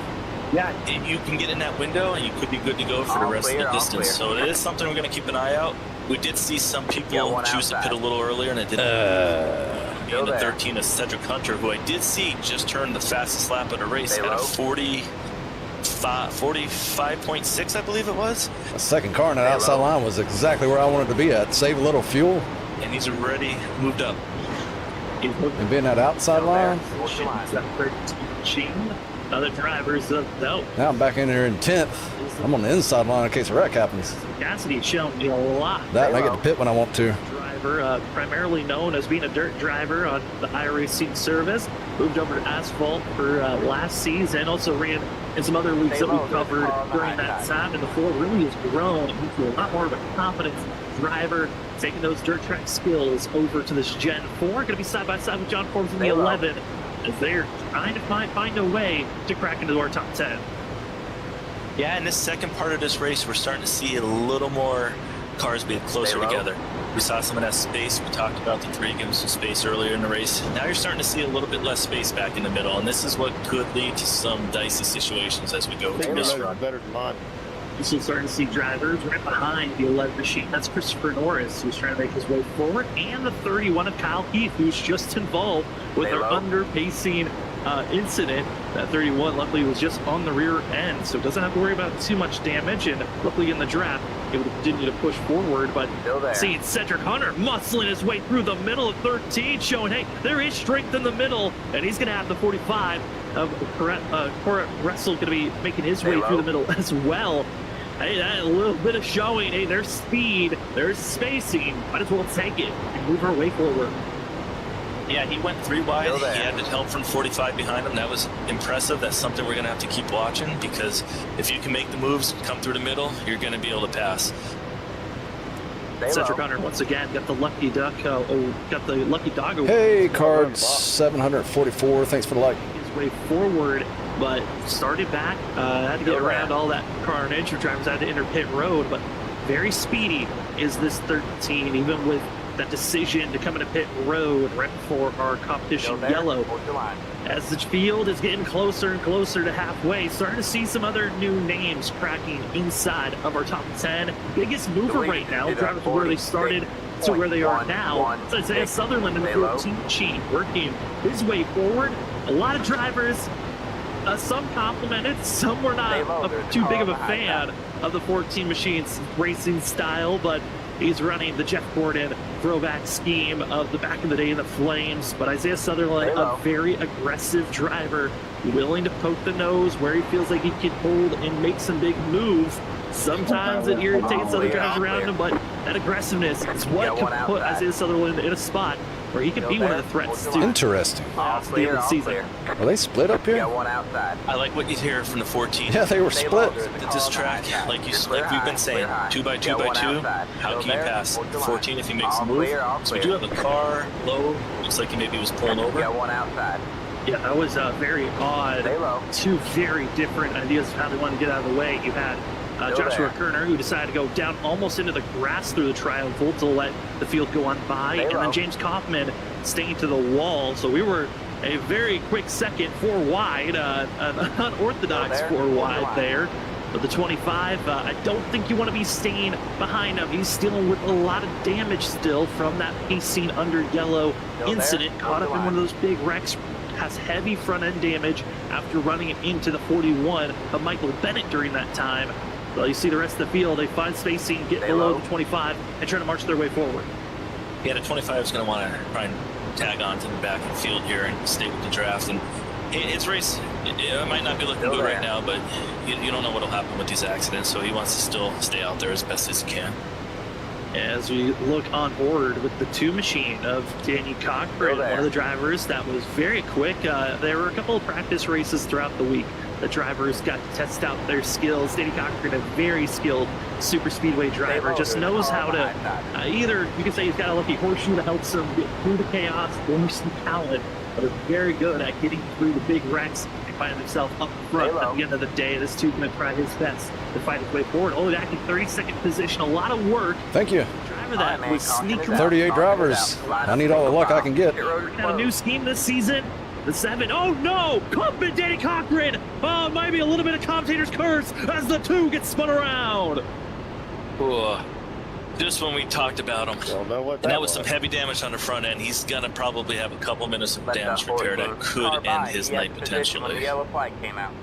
Yeah, you can get in that window and you could be good to go for the rest of the distance. So it is something we're going to keep an eye out. We did see some people choose to pit a little earlier, and it didn't. in the 13 of Cedric Hunter, who I did see just turned the fastest lap of the race at a 45.6, I believe it was. The second car on that outside line was exactly where I wanted to be at. Save a little fuel. And he's already moved up. And being that outside line. Other drivers of note. Now I'm back in there in 10th. I'm on the inside line in case a wreck happens. Cassidy showing me a lot. That and I get to pit when I want to. Driver, primarily known as being a dirt driver on the iRacing service. Moved over to asphalt for last season. Also ran in some other leagues that we covered during that time. And the Ford really has grown into a lot more of a confident driver, taking those dirt track skills over to this Gen 4. Going to be side by side with John Forbes in the 11 as they're trying to find a way to crack into our top 10. Yeah, in this second part of this race, we're starting to see a little more cars being closer together. We saw some of that space. We talked about the three giving some space earlier in the race. Now you're starting to see a little bit less space back in the middle, and this is what could lead to some dicey situations as we go through this run. Better than mine. So starting to see drivers right behind the 11 machine. That's Christopher Norris, who's trying to make his way forward, and the 31 of Kyle Heath, who's just involved with our under-pacing incident. That 31 luckily was just on the rear end, so doesn't have to worry about too much damage, and luckily in the draft able to continue to push forward. But seeing Cedric Hunter muscling his way through the middle of 13, showing hey, there is strength in the middle, and he's going to have the 45 of Correct Russell going to be making his way through the middle as well. Hey, that a little bit of showing. Hey, there's speed, there's spacing. Might as well take it and move our way forward. Yeah, he went 3 wide. He had the help from 45 behind him. That was impressive. That's something we're going to have to keep watching, because if you can make the moves, come through the middle, you're going to be able to pass. Cedric Hunter once again got the lucky duck. Got the lucky dog. Hey, Cards 744. Thanks for the like. His way forward, but started back. Had to get around all that carnage. Drivers had to enter pit road, but very speedy is this 13, even with that decision to come into pit road right before our competition yellow. As the field is getting closer and closer to halfway, starting to see some other new names cracking inside of our top 10. Biggest mover right now, driving from where they started to where they are now. So Isaiah Sutherland in the 14 machine, working his way forward. A lot of drivers, some complimented, some were not too big of a fan of the 14 machine's racing style, but he's running the Jeff Gordon throwback scheme of the back of the day in the Flames. But Isaiah Sutherland, a very aggressive driver, willing to poke the nose where he feels like he can hold and make some big moves. Sometimes it irritates other drivers around him, but that aggressiveness is what can put Isaiah Sutherland in a spot where he can be one of the threats to Interesting. the season. Are they split up here? I like what you hear from the 14. Yeah, they were split. At this track, like we've been saying, 2x2x2. How can you pass the 14 if he makes a move? So we do have a car low. Looks like he maybe was pulling over. Yeah, that was very odd. Two very different ideas of how they wanted to get out of the way. You had Joshua Kerner, who decided to go down almost into the grass through the triangle to let the field go on by, and then James Kaufman staying to the wall. So we were a very quick second, 4 wide, an unorthodox 4 wide there. But the 25, I don't think you want to be staying behind him. He's dealing with a lot of damage still from that pacing under yellow incident. Caught up in one of those big wrecks. Has heavy front end damage after running into the 41 of Michael Bennett during that time. Well, you see the rest of the field, they find spacing, get below the 25, and try to march their way forward. Yeah, the 25 is going to want to try and tag on to the back of the field here and stay with the draft. And his race, it might not be looking good right now, but you don't know what will happen with these accidents, so he wants to still stay out there as best as he can. As we look on board with the 2 machine of Danny Cochran, one of the drivers that was very quick. There were a couple of practice races throughout the week. The drivers got to test out their skills. Danny Cochran, a very skilled super speedway driver, just knows how to either, you can say he's got a lucky horseshoe that helps him get through the chaos, or some talent, but is very good at getting through the big wrecks and finding himself up front at the end of the day. This dude's going to try his best to fight his way forward. Only back in 32nd position, a lot of work. Thank you. Driver that was sneaking 38 drivers. I need all the luck I can get. Got a new scheme this season. The 7, oh no! Clumping Danny Cochran! Oh, maybe a little bit of commentator's curse as the 2 gets spun around. Ooh. Just when we talked about him. Don't know what And that was some heavy damage on the front end. He's gonna probably have a couple minutes of damage repair that could end his night The potentially. yellow flag came out.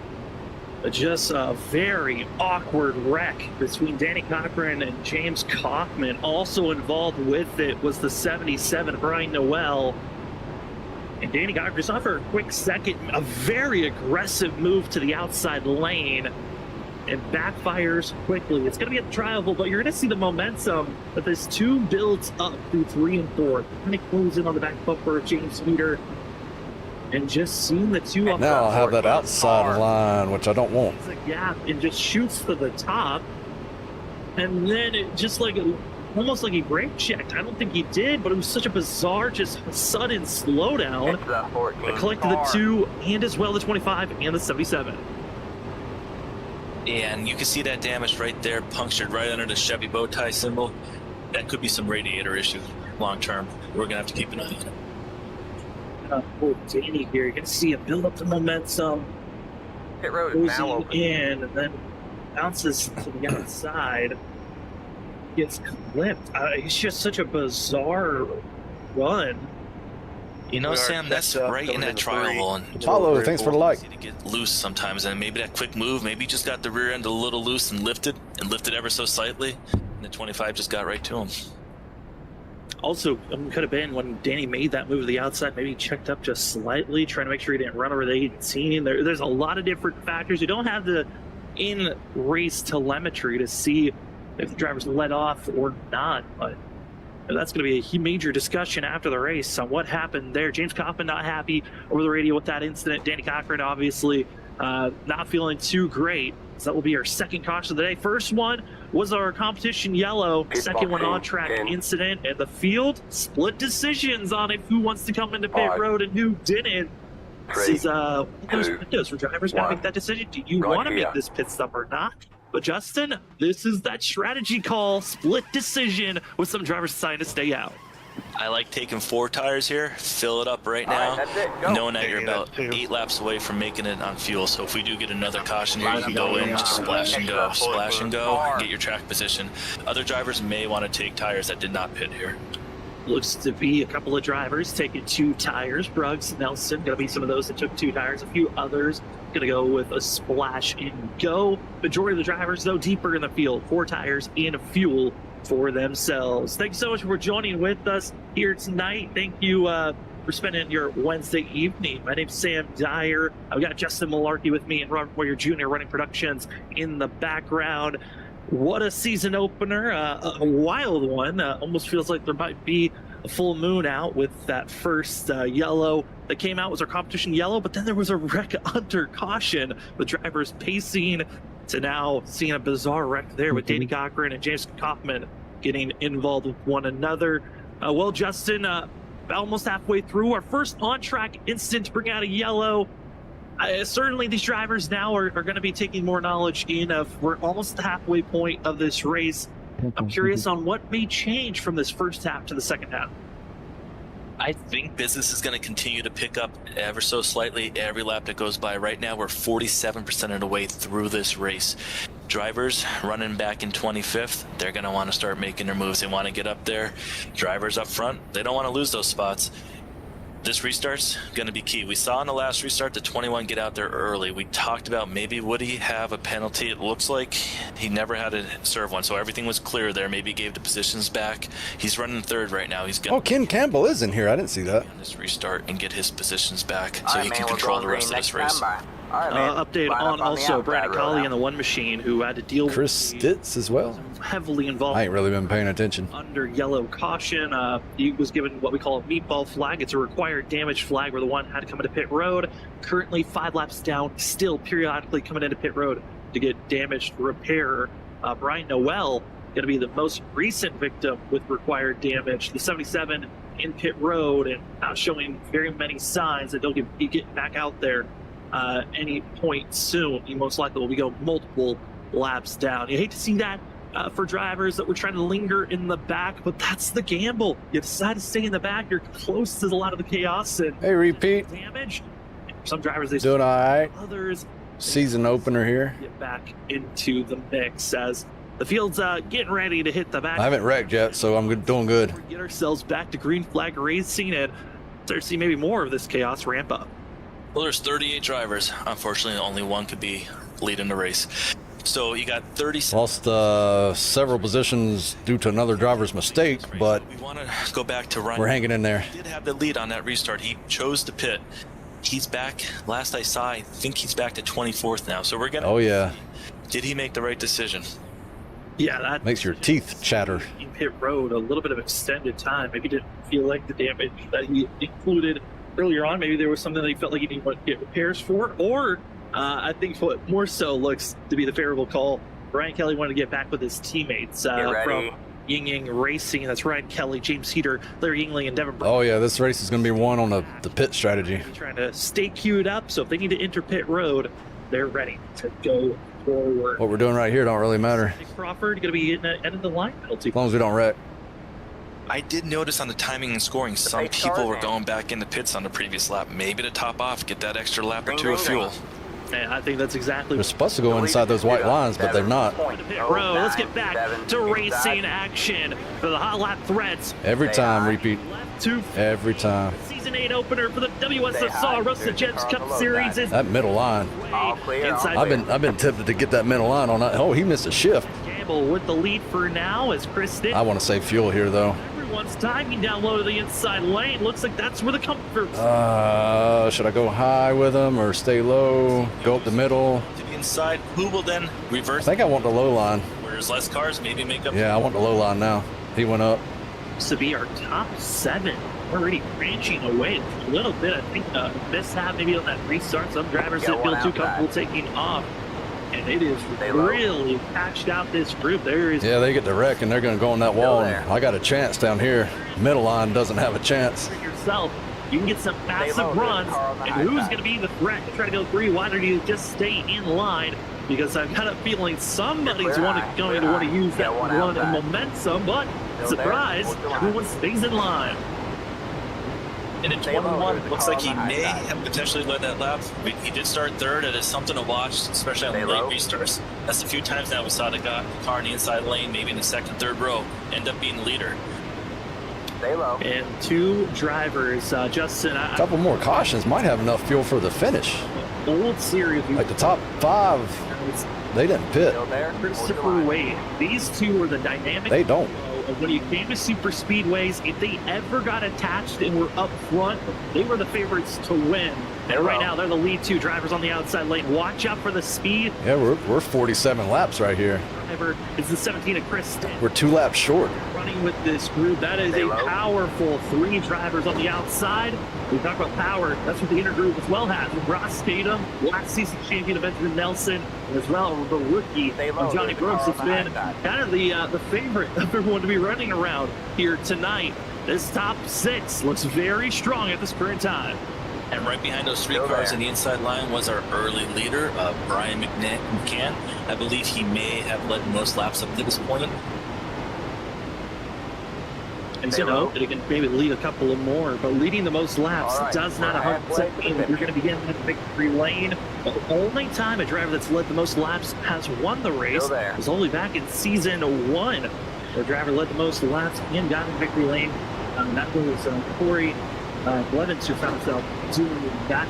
Just a very awkward wreck between Danny Cochran and James Kaufman. Also involved with it was the 77, Brian Noel. And Danny Cochran saw for a quick second a very aggressive move to the outside lane and backfires quickly. It's going to be a trial, but you're going to see the momentum that this two builds up through 3 and 4. Kind of close in on the back bumper of James Meter. And just seeing the two up Now I'll have front, that outside line, which I don't want. a gap and just shoots to the top, and then it just like almost like he brake checked. I don't think he did, but it was such a bizarre, just sudden slowdown. It's the 14 It collected the 2 and as well the 25 and the 77. And you can see that damage right there, punctured right under the Chevy bow tie symbol. That could be some radiator issue long term. We're gonna have to keep an eye on it. Oh, Danny here, you can see it build up the momentum, Pit road is now closing open. in, and then bounces to the outside. Gets clipped. It's just such a bizarre run. You know, We are Sam, that's set up, right in coming that into trial three. hole. And Apollo, thanks for the like. easy to get loose sometimes, and maybe that quick move, maybe just got the rear end a little loose and lifted ever so slightly, and the 25 just got right to him. Also, could have been when Danny made that move to the outside, maybe he checked up just slightly, trying to make sure he didn't run over the 18. There's a lot of different factors. You don't have the in-race telemetry to see if the driver's let off or not, but that's going to be a major discussion after the race on what happened there. James Kaufman not happy over the radio with that incident. Danny Cochran obviously not feeling too great. So that will be our second caution of the day. First one was our competition yellow. Second one on track incident, and the field split decisions on it. Who wants to come into pit road and who didn't? This is one of those windows where drivers got to make that decision. Do you want to make this pit stop or not? But Justin, this is that strategy call, split decision with some drivers deciding to stay out. I like taking 4 tires here, fill it up right All now, right, that's it. Go. knowing that you're Taking about that too. 8 laps away from making it on fuel. So if we do get another caution here, you can go in, just splash and go, and get your track position. Other drivers may want to take tires that did not pit here. Looks to be a couple of drivers taking 2 tires. Bruggs, Nelson, going to be some of those that took 2 tires. A few others going to go with a splash and go. Majority of the drivers, though, deeper in the field. 4 tires and fuel for themselves. Thanks so much for joining with us here tonight. Thank you for spending your Wednesday evening. My name's Sam Dyer. I've got Justin Malarkey with me and Robert Warrior Jr. running productions in the background. What a season opener, a wild one. Almost feels like there might be a full moon out with that first yellow that came out was our competition yellow, but then there was a wreck under caution with drivers pacing to now seeing a bizarre wreck there with Danny Cochran and James Kaufman getting involved with one another. Well, Justin, almost halfway through our first on-track incident to bring out a yellow. Certainly these drivers now are going to be taking more knowledge in of we're almost at the halfway point of this race. I'm curious on what may change from this first half to the second half. I think business is going to continue to pick up ever so slightly every lap that goes by. Right now, we're 47% of the way through this race. Drivers running back in 25th, they're going to want to start making their moves. They want to get up there. Drivers up front, they don't want to lose those spots. This restart's going to be key. We saw in the last restart the 21 get out there early. We talked about maybe would he have a penalty. It looks like he never had to serve one, so everything was clear there. Maybe gave the positions back. He's running third right now. He's going Oh, Ken Campbell is in here. I didn't see that. on this restart and get his positions back All so right, he man, can we're control going the rest green of this next race. time. Bye. All right, man. Update Line on up also the Brandon outside Colley road and the one machine who had to deal Chris with the Stitz as well. heavily involved I ain't really been paying attention. under yellow caution. He was given what we call a meatball flag. It's a required damage flag where the one had to come into pit road. Currently 5 laps down, still periodically coming into pit road to get damaged repair. Brian Noel going to be the most recent victim with required damage. The 77 in pit road and not showing very many signs that they'll be getting back out there any point soon. He most likely will be going multiple laps down. You hate to see that for drivers that were trying to linger in the back, but that's the gamble. You decide to stay in the back, you're close to a lot of the chaos and Hey, repeat. damage. Some drivers, they Doing all right. others Season opener here. get back into the mix as The field's getting ready to hit the back. I haven't wrecked yet, so I'm doing good. We get ourselves back to green flag racing and start to see maybe more of this chaos ramp up. Well, there's 38 drivers. Unfortunately, only one could be leading the race. So you got 30. Lost several positions due to another driver's mistake, but we want to go back to Ryan. we're hanging in there. He did have the lead on that restart. He chose to pit. He's back. Last I saw, I think he's back to 24th now. So we're gonna. Oh yeah, Did he make the right decision? Yeah, that makes your teeth chatter. in pit road a little bit of extended time. Maybe didn't feel like the damage that he included earlier on. Maybe there was something that he felt like he didn't want to get repairs for, or I think what more so looks to be the favorable call. Ryan Kelly wanted to get back with his teammates from Ying Yang Racing. That's Ryan Kelly, James Heater, Larry Yingling, and Devin Brown. Oh yeah, this race is going to be won on the pit strategy. Trying to stay queued up, so if they need to enter pit road, they're ready to go forward. What we're doing right here don't really matter, Nick Crawford going to be in end of the line penalty. as long as we don't wreck. I did notice on the timing and scoring, some people were going back into pits on the previous lap, maybe to top off, get that extra lap or two of fuel. And I think that's exactly They're supposed to go inside those white lines, but they're not. pit road. Let's get back to racing action for the hot lap threats. Every time, repeat. Left to Every time. Season 8 opener for the WSSR Roast of Gems Cup Series is That middle line. inside. I've been tempted to get that middle line on that. Oh, he missed a shift. Campbell with the lead for now as Kristen. I want to save fuel here though. Everyone's timing down low to the inside lane. Looks like that's where the comfort. Should I go high with him or stay low? Go up the middle? To the inside, who will then I reverse? think I want the low line. Where there's less cars, maybe make up. Yeah, I want the low line now. He went up. To be our top 7. Already branching away a little bit. I think mishap maybe on that restart. Some drivers didn't feel too comfortable taking off. And it is really patched out this group. There is. Yeah, they get the wreck and they're going to go on that wall. And I got a chance down here. Middle line doesn't have a chance. Yourself, you can get some massive runs. And who's going to be the threat to try to go 3 wide, or do you just stay in line? Because I've got a feeling somebody's going to want to use that run and momentum. But surprise, everyone stays in line. And in 21, looks like he may have potentially led that lap. He did start third. It is something to watch, especially on the late restarts. That's a few times now we saw the car in the inside lane, maybe in the second, third row, end up being the leader. Stay low. And 2 drivers, Justin. A couple more cautions might have enough fuel for the finish. Old series. Like the top 5, they didn't pit. Still there. Christopher Wade. These 2 are the dynamic. They don't. When you came to super speedways, if they ever got attached and were up front, they were the favorites to win. And right now, they're the lead 2 drivers on the outside lane. Watch out for the speed. Yeah, we're 47 laps right here. Driver is the 17 of Chris. We're 2 laps short. Running with this group, that is a powerful 3 drivers on the outside. We talk about power. That's what the inner group as well has. With Ross Tatum, last season champion of Benjamin Nelson, as well as the rookie of Johnny Brooks. It's been kind of the favorite of everyone to be running around here tonight. This top 6 looks very strong at this current time. And right behind those 3 cars in the inside line was our early leader, Brian McCann. I believe he may have led most laps up to this point. And you know, that he can maybe lead a couple of more, but leading the most laps does not 100% mean that you're going to be getting that victory lane. The only time a driver that's led the most laps has won the race was only back in season 1. The driver led the most laps and got in victory lane. That was Corey Blevins, who found himself doing that.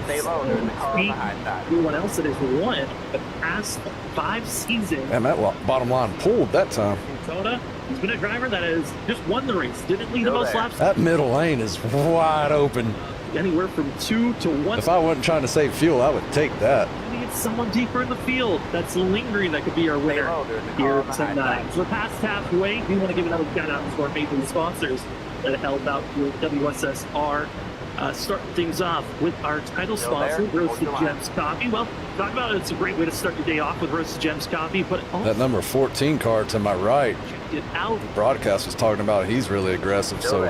Everyone else that has won the past 5 seasons. And that bottom line pulled that time. Daytona, he's been a driver that has just won the race, didn't lead the most laps. That middle lane is wide open. Anywhere from 2 to 1. If I wasn't trying to save fuel, I would take that. Maybe it's someone deeper in the field that's lingering that could be our winner here tonight. So we're past halfway. We want to give another shout out to our amazing sponsors that help out with WSSR. Starting things off with our title sponsor, Roasted Gems Coffee. Well, talk about it. It's a great way to start your day off with Roasted Gems Coffee. But also that number 14 car to my right, check it out. The broadcast was talking about he's really aggressive, so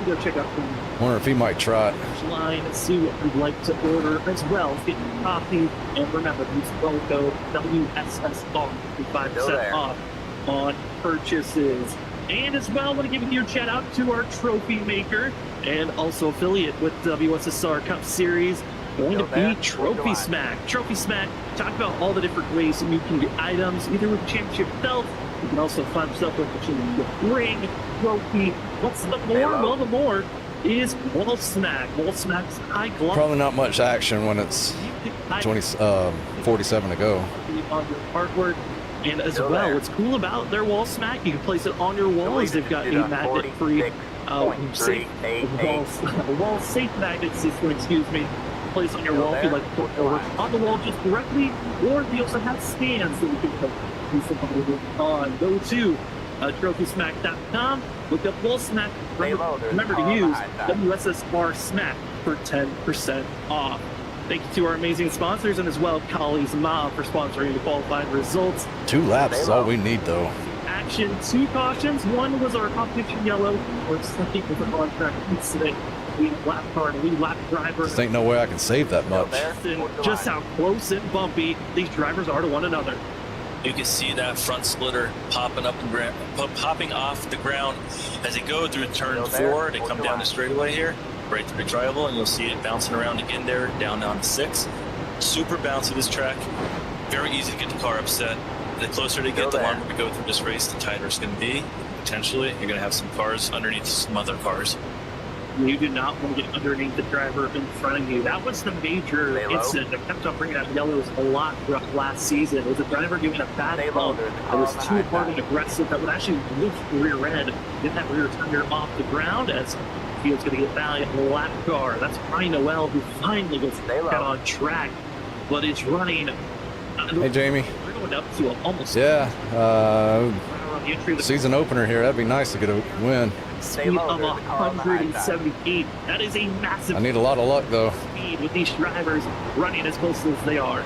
go check out the wonder if he might try it. Line and see what we'd like to order as well. Get coffee, and remember, use promo code WSSR for 5% off on purchases. And as well, I want to give you a shout out to our trophy maker and also affiliate with WSSR Cup Series, going to Still there. be Trophy Smack. Trophy Smack, talk about all the different ways that you can get items, either with the championship belt. You can also find stuff with the ring, trophy. What's the more? Halo. Well, the more is Wall Smack. Wall Smack's high glove. Probably not much action when it's 47 to go. On your artwork. And as Still well, there. what's cool about their Wall Smack, you can place it on your walls. They've got a magnet-free safe wall safe magnet system, excuse me. Place on your wall if you like to put it over on the wall just directly, or they also have stands that you can put on. Go to TrophySmack.com, look up Wall Smack. Remember to use WSSR Smack for 10% off. Thank you to our amazing sponsors, and as well Colley's Mom for sponsoring the qualifying results. 2 laps is all we need, though. Action, 2 cautions. One was our competition yellow, or second was a on-track incident. Lead lap car and lead lap driver. Just ain't no way I can save that much. And just how close and bumpy these drivers are to one another. You can see that front splitter popping off the ground as they go through turn 4. They come down the straightaway here, right through the tribal, and you'll see it bouncing around again there, down on 6. Super bouncy this track. Very easy to get the car upset. The closer they get, the longer we go through this race, the tighter it's going to be. Potentially, you're going to have some cars underneath some other cars. You do not want to get underneath the driver in front of you. That was the major incident that kept on bringing up yellows a lot throughout last season. It was a driver giving a bad bump that was too hard and aggressive that would actually lift the rear end, get that rear tire off the ground as Field's going to get valiant lap car. That's Ryan Noel, who finally gets back on track, but is running. Hey, Jamie. We're going up to almost. Yeah. The entry of the Season opener here. That'd be nice to get a win. speed of 178. That is a massive I need a lot of luck, though. speed with these drivers running as close as they are.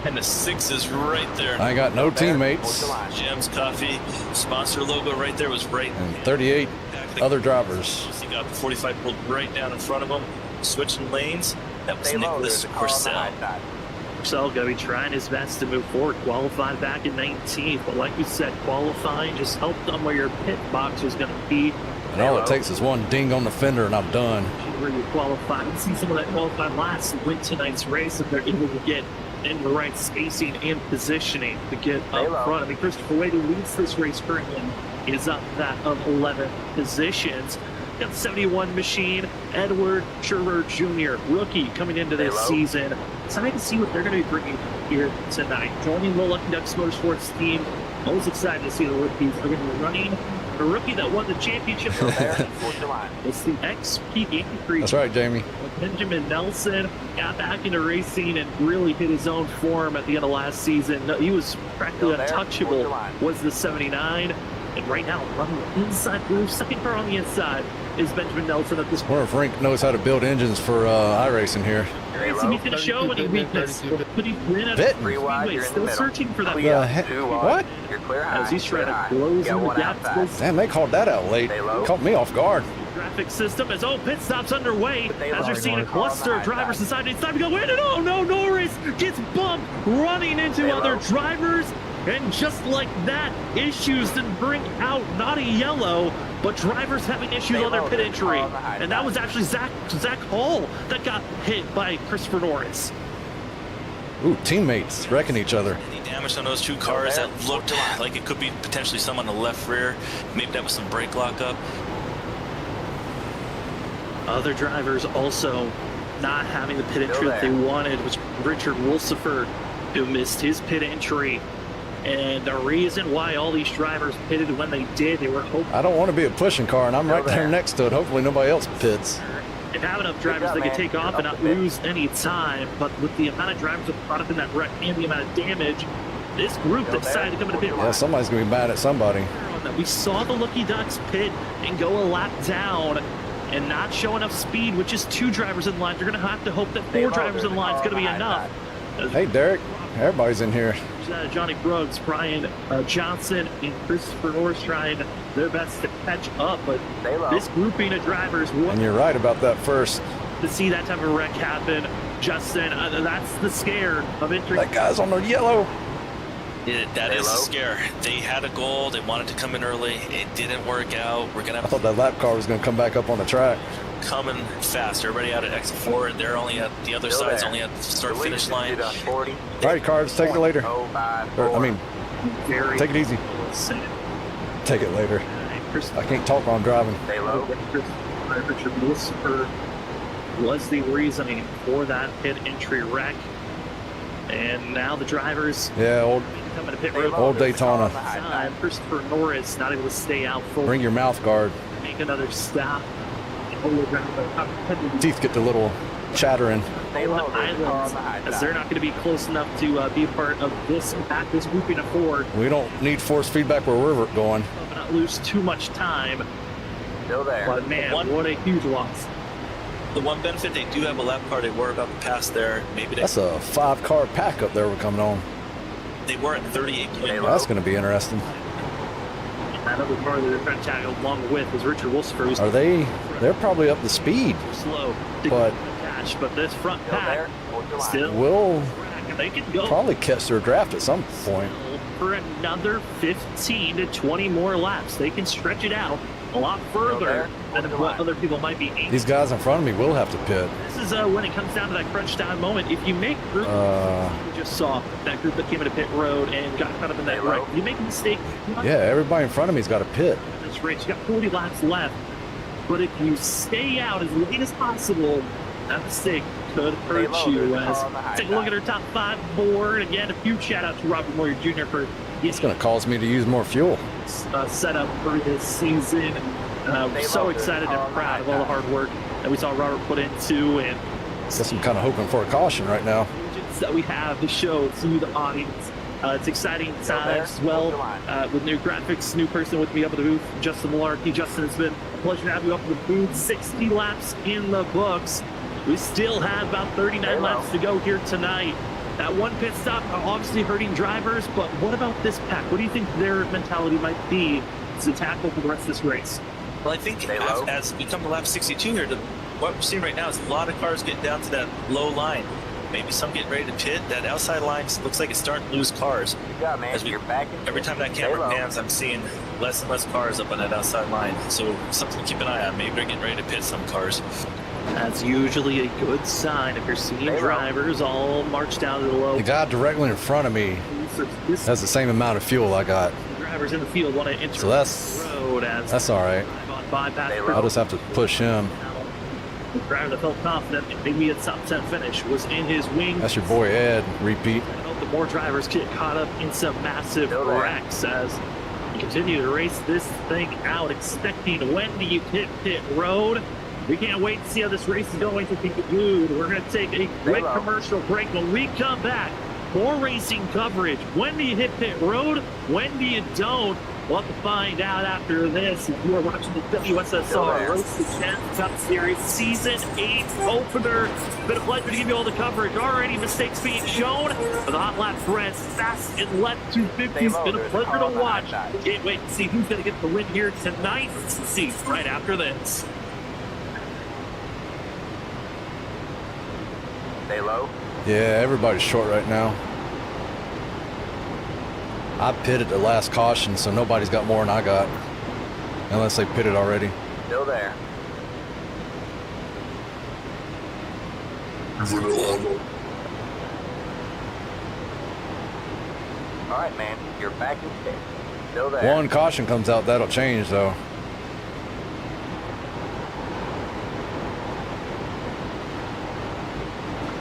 And the 6 is right there. I got no teammates Jim's Coffee sponsor logo right there was right. and 38 other drivers. You got the 45 pulled right down in front of him, switching lanes. That was Nicholas Corsell. So going to be trying his best to move forward. Qualified back in 19th, but like you said, qualifying just helped on where your pit box was going to be. And all it takes is one ding on the fender and I'm done. Where you qualify, you see some of that qualified last win tonight's race if they're able to get in the right spacing and positioning to get up front. I mean, Christopher Wade, who leads this race currently, is up that of 11 positions. Got the 71 machine, Edward Scherber Jr., rookie coming into this season. Excited to see what they're going to be bringing here tonight. Joining the Lucky Ducks Motorsports team. Always excited to see the rookies are going to be running. The rookie that won the championship it's the XP83. That's right, Jamie. Benjamin Nelson got back into racing and really hit his own form at the end of last season. He was practically untouchable, was the 79. And right now, running the inside groove, second car on the inside is Benjamin Nelson at this point. Wonder if Rink knows how to build engines for iRacing here. He's going to show any weakness. Could he win at Fit. Speedway? Still searching for that. What? As he's trying to close in the gap. Damn, they called that out late. Caught me off guard. Traffic system as pit stops underway. As you're seeing a cluster of drivers decide it's time to go in, and oh no, Norris gets bumped running into other drivers. And just like that, issues didn't bring out not a yellow, but drivers having issues on their pit entry. And that was actually Zach Hall that got hit by Christopher Norris. Ooh, teammates wrecking each other. Any damage on those 2 cars that looked like it could be potentially some on the left rear. Maybe that was some brake lockup. Other drivers also not having the pit entry that they wanted was Richard Wolsifer, who missed his pit entry. And the reason why all these drivers pitted when they did, they were hoping. I don't want to be a pushing car, and I'm right there next to it. Hopefully nobody else pits. And have enough drivers that could take off and not lose any time. But with the amount of drivers that caught up in that wreck and the amount of damage, this group that decided to come into pit. Yeah, somebody's going to be mad at somebody. We saw the Lucky Ducks pit and go a lap down and not show enough speed with just 2 drivers in line. You're going to have to hope that 4 drivers in line is going to be enough. Hey, Derek. Everybody's in here. Johnny Brooks, Brian Johnson, and Christopher Norris trying their best to catch up. But this grouping of drivers, and you're right about that first. To see that type of wreck happen, Justin, that's the scare of entering. That guy's on the yellow. That is a scare. They had a goal. They wanted to come in early. It didn't work out. We're gonna. I thought that lap car was going to come back up on the track. coming fast. Everybody out at exit 4, and they're only at the other Still side's there. only at the start The lead finish is line. 40. All right, cars, take it later. 054. Or, I mean, Very take it easy. safe. Take it later. Chris I can't talk while I'm driving. Stay low. Richard Wilson was the reasoning for that pit entry wreck. And now the drivers Yeah, coming to pit road. old Daytona. Time. Christopher Norris not able to stay out full. Bring your mouth guard. Make another stop. Teeth get the little chattering. Stay On low. the There's a car on islands, the high as side. they're not going to be close enough to be a part of this grouping of four. We don't need force feedback where we're going. But not lose too much time. Still there. But man, what a huge loss. The one benefit, they do have a lap car. They were about to pass there. Maybe That's a 5-car pack up there we're coming on. they were at 38 Hey, kilometers. Well, that's going to be interesting. That other car that they're trying to tag along with is Richard Wilson, who's Are they? They're probably up to speed. slow to But- catch, but this front Still pack there. Hold your line. still We'll they can go probably catch their draft at some point. for another 15 to 20 more laps. They can stretch it out a lot there. further than Hold your what line. other people might be aiming. These guys in front of me will have to pit. This is when it comes down to that crunch time moment. If you make group, we just saw that group that came into pit road and got caught up in that Hey, wreck. low. You make a mistake. Yeah, everybody in front of me's got to pit. This race, you got 40 laps left. But if you stay out as late as possible, that mistake could hurt low, you. there's a As car on the high take a look side. at our top 5 board. Again, a huge shout out to Robert Moyer Jr. for It's going to cause me to use more fuel. setup for this season. Stay So low, there's excited a car and on the proud of high all the side. hard work that we saw Robert put into and Guess I'm kind of hoping for a caution right now. that we have to show to the audience. It's exciting Still there. times as well Hold your line. with new graphics, new person with me up at the booth, Justin Malarkey. Justin, it's been a pleasure to have you up at the booth. 60 laps in the books. We still have about 39 Stay low. laps to go here tonight. That one pit stop obviously hurting drivers, but what about this pack? What do you think their mentality might be to tackle for the rest of this race? Well, I think Stay low. as we come to lap 62 here, what we're seeing right now is a lot of cars getting down to that low line. Maybe some getting ready to pit. That outside line looks like it's starting to lose cars. Good job, man. As we- You're back in Every fifth. time that Stay camera low. pans, I'm seeing less and less cars up on that outside line. So something to keep an eye on. Maybe they're getting ready to pit some cars. That's usually a good sign if you're seeing Stay low. drivers all march down to the low. The guy directly in front of me This has the same amount of fuel I got. drivers in the field want to enter So that's- the road as That's all right. on bypass. Stay low. I'll just have to push him. The driver that felt confident that maybe a top 10 finish was in his wing. That's your boy Ed. Repeat. I hope that more drivers get caught up in some massive Still there. wrecks as we continue to race this thing out, expecting when do you hit pit road. We can't wait to see how this race is going to conclude. We're going to take a quick low. commercial break. When we come back, more racing coverage. When do you hit pit road? When do you don't? We'll have to find out after this. If you are watching the Still WSSR there. Race to 10 Cup Series Season 8 opener. It's been a pleasure to give you all the coverage. Already mistakes being shown. The hot lap threads fast and left 250. It's Stay low. been a There's a pleasure car to on the high watch. side. Can't wait to see who's going to get the win here tonight. See right after this. Stay low. Yeah, everybody's short right now. I pitted the last caution, so nobody's got more than I got. Unless they pitted already. Still there. All right, man. You're back in fifth. Still there. One caution comes out, that'll change though.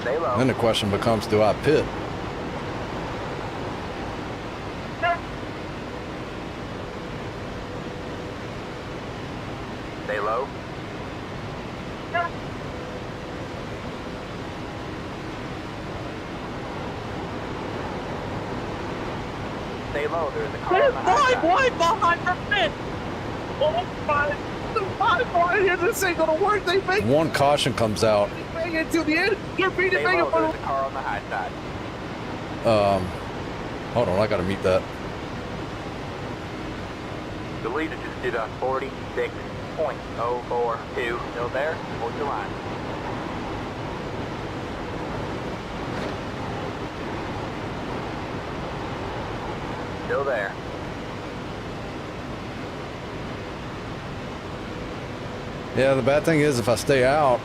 Stay low. Then the question becomes, do I pit? Stay low. Stay low. There's a car on the high side. wide behind the pit. Oh my, the 5 wide here. This ain't gonna work. They make One caution comes out. it to the end. They're beating Stay low. There's a car on the high side. Hold on, I gotta meet that. The leader just stood on 46.042. Still there? Hold your line. Still there. Yeah, the bad thing is if I stay out,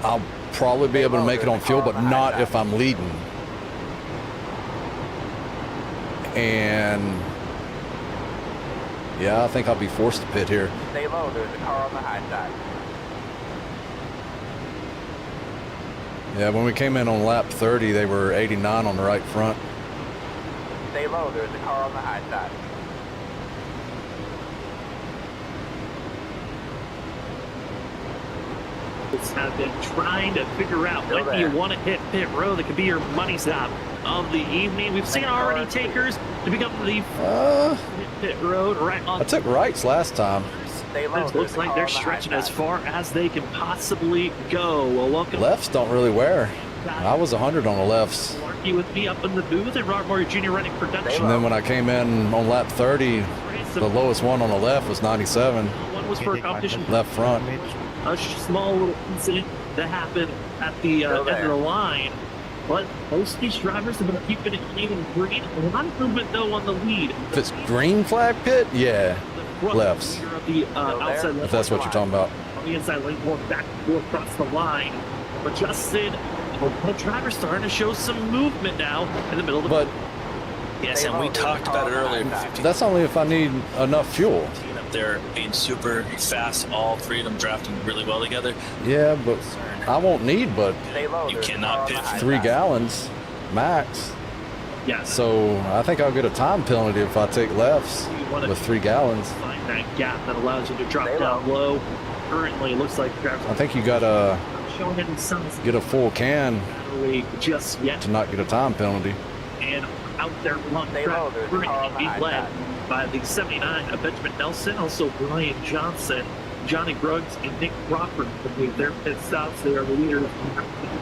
I'll probably be able to make it on fuel, but not if I'm leading. And yeah, I think I'll be forced to pit here. Stay low, there's a car on the high side. Yeah, when we came in on lap 30, they were 89 on the right front. Stay low, there's a car on the high side. Have been trying to figure out when you want to hit pit road that could be your money stop of the evening. We've seen already takers to become the pit road right on. I took rights last time. It looks like they're stretching as far as they can possibly go. Well, welcome. Lefts don't really wear. I was 100 on the lefts. Larky with me up in the booth and Rod Moore Jr. running production. And then when I came in on lap 30, the lowest one on the left was 97. One was for a competition. Left front. A small little incident that happened at the end of the line. But most of these drivers have been keeping it clean and green. A lot of movement, though, on the lead. If it's green flag pit, yeah, lefts. The outside If that's what you're talking about. On the inside lane, going back and forth across the line. But Justin, the driver's starting to show some movement now in the middle of the. But yes, and we talked about it earlier. that's only if I need enough fuel. They're being super fast, all three of them drafting really well together. Yeah, but I won't need but You cannot pit 3 gallons max. Yes. So I think I'll get a time penalty if I take lefts with 3 gallons. Find that gap that allows you to drop down low. Currently, it looks like drivers I think you gotta showing it in some get a full can just yet to not get a time penalty. and out there on track currently being led by the 79 of Benjamin Nelson, also Brian Johnson, Johnny Bruggs, and Nick Crawford complete their pit stops. They are the leaders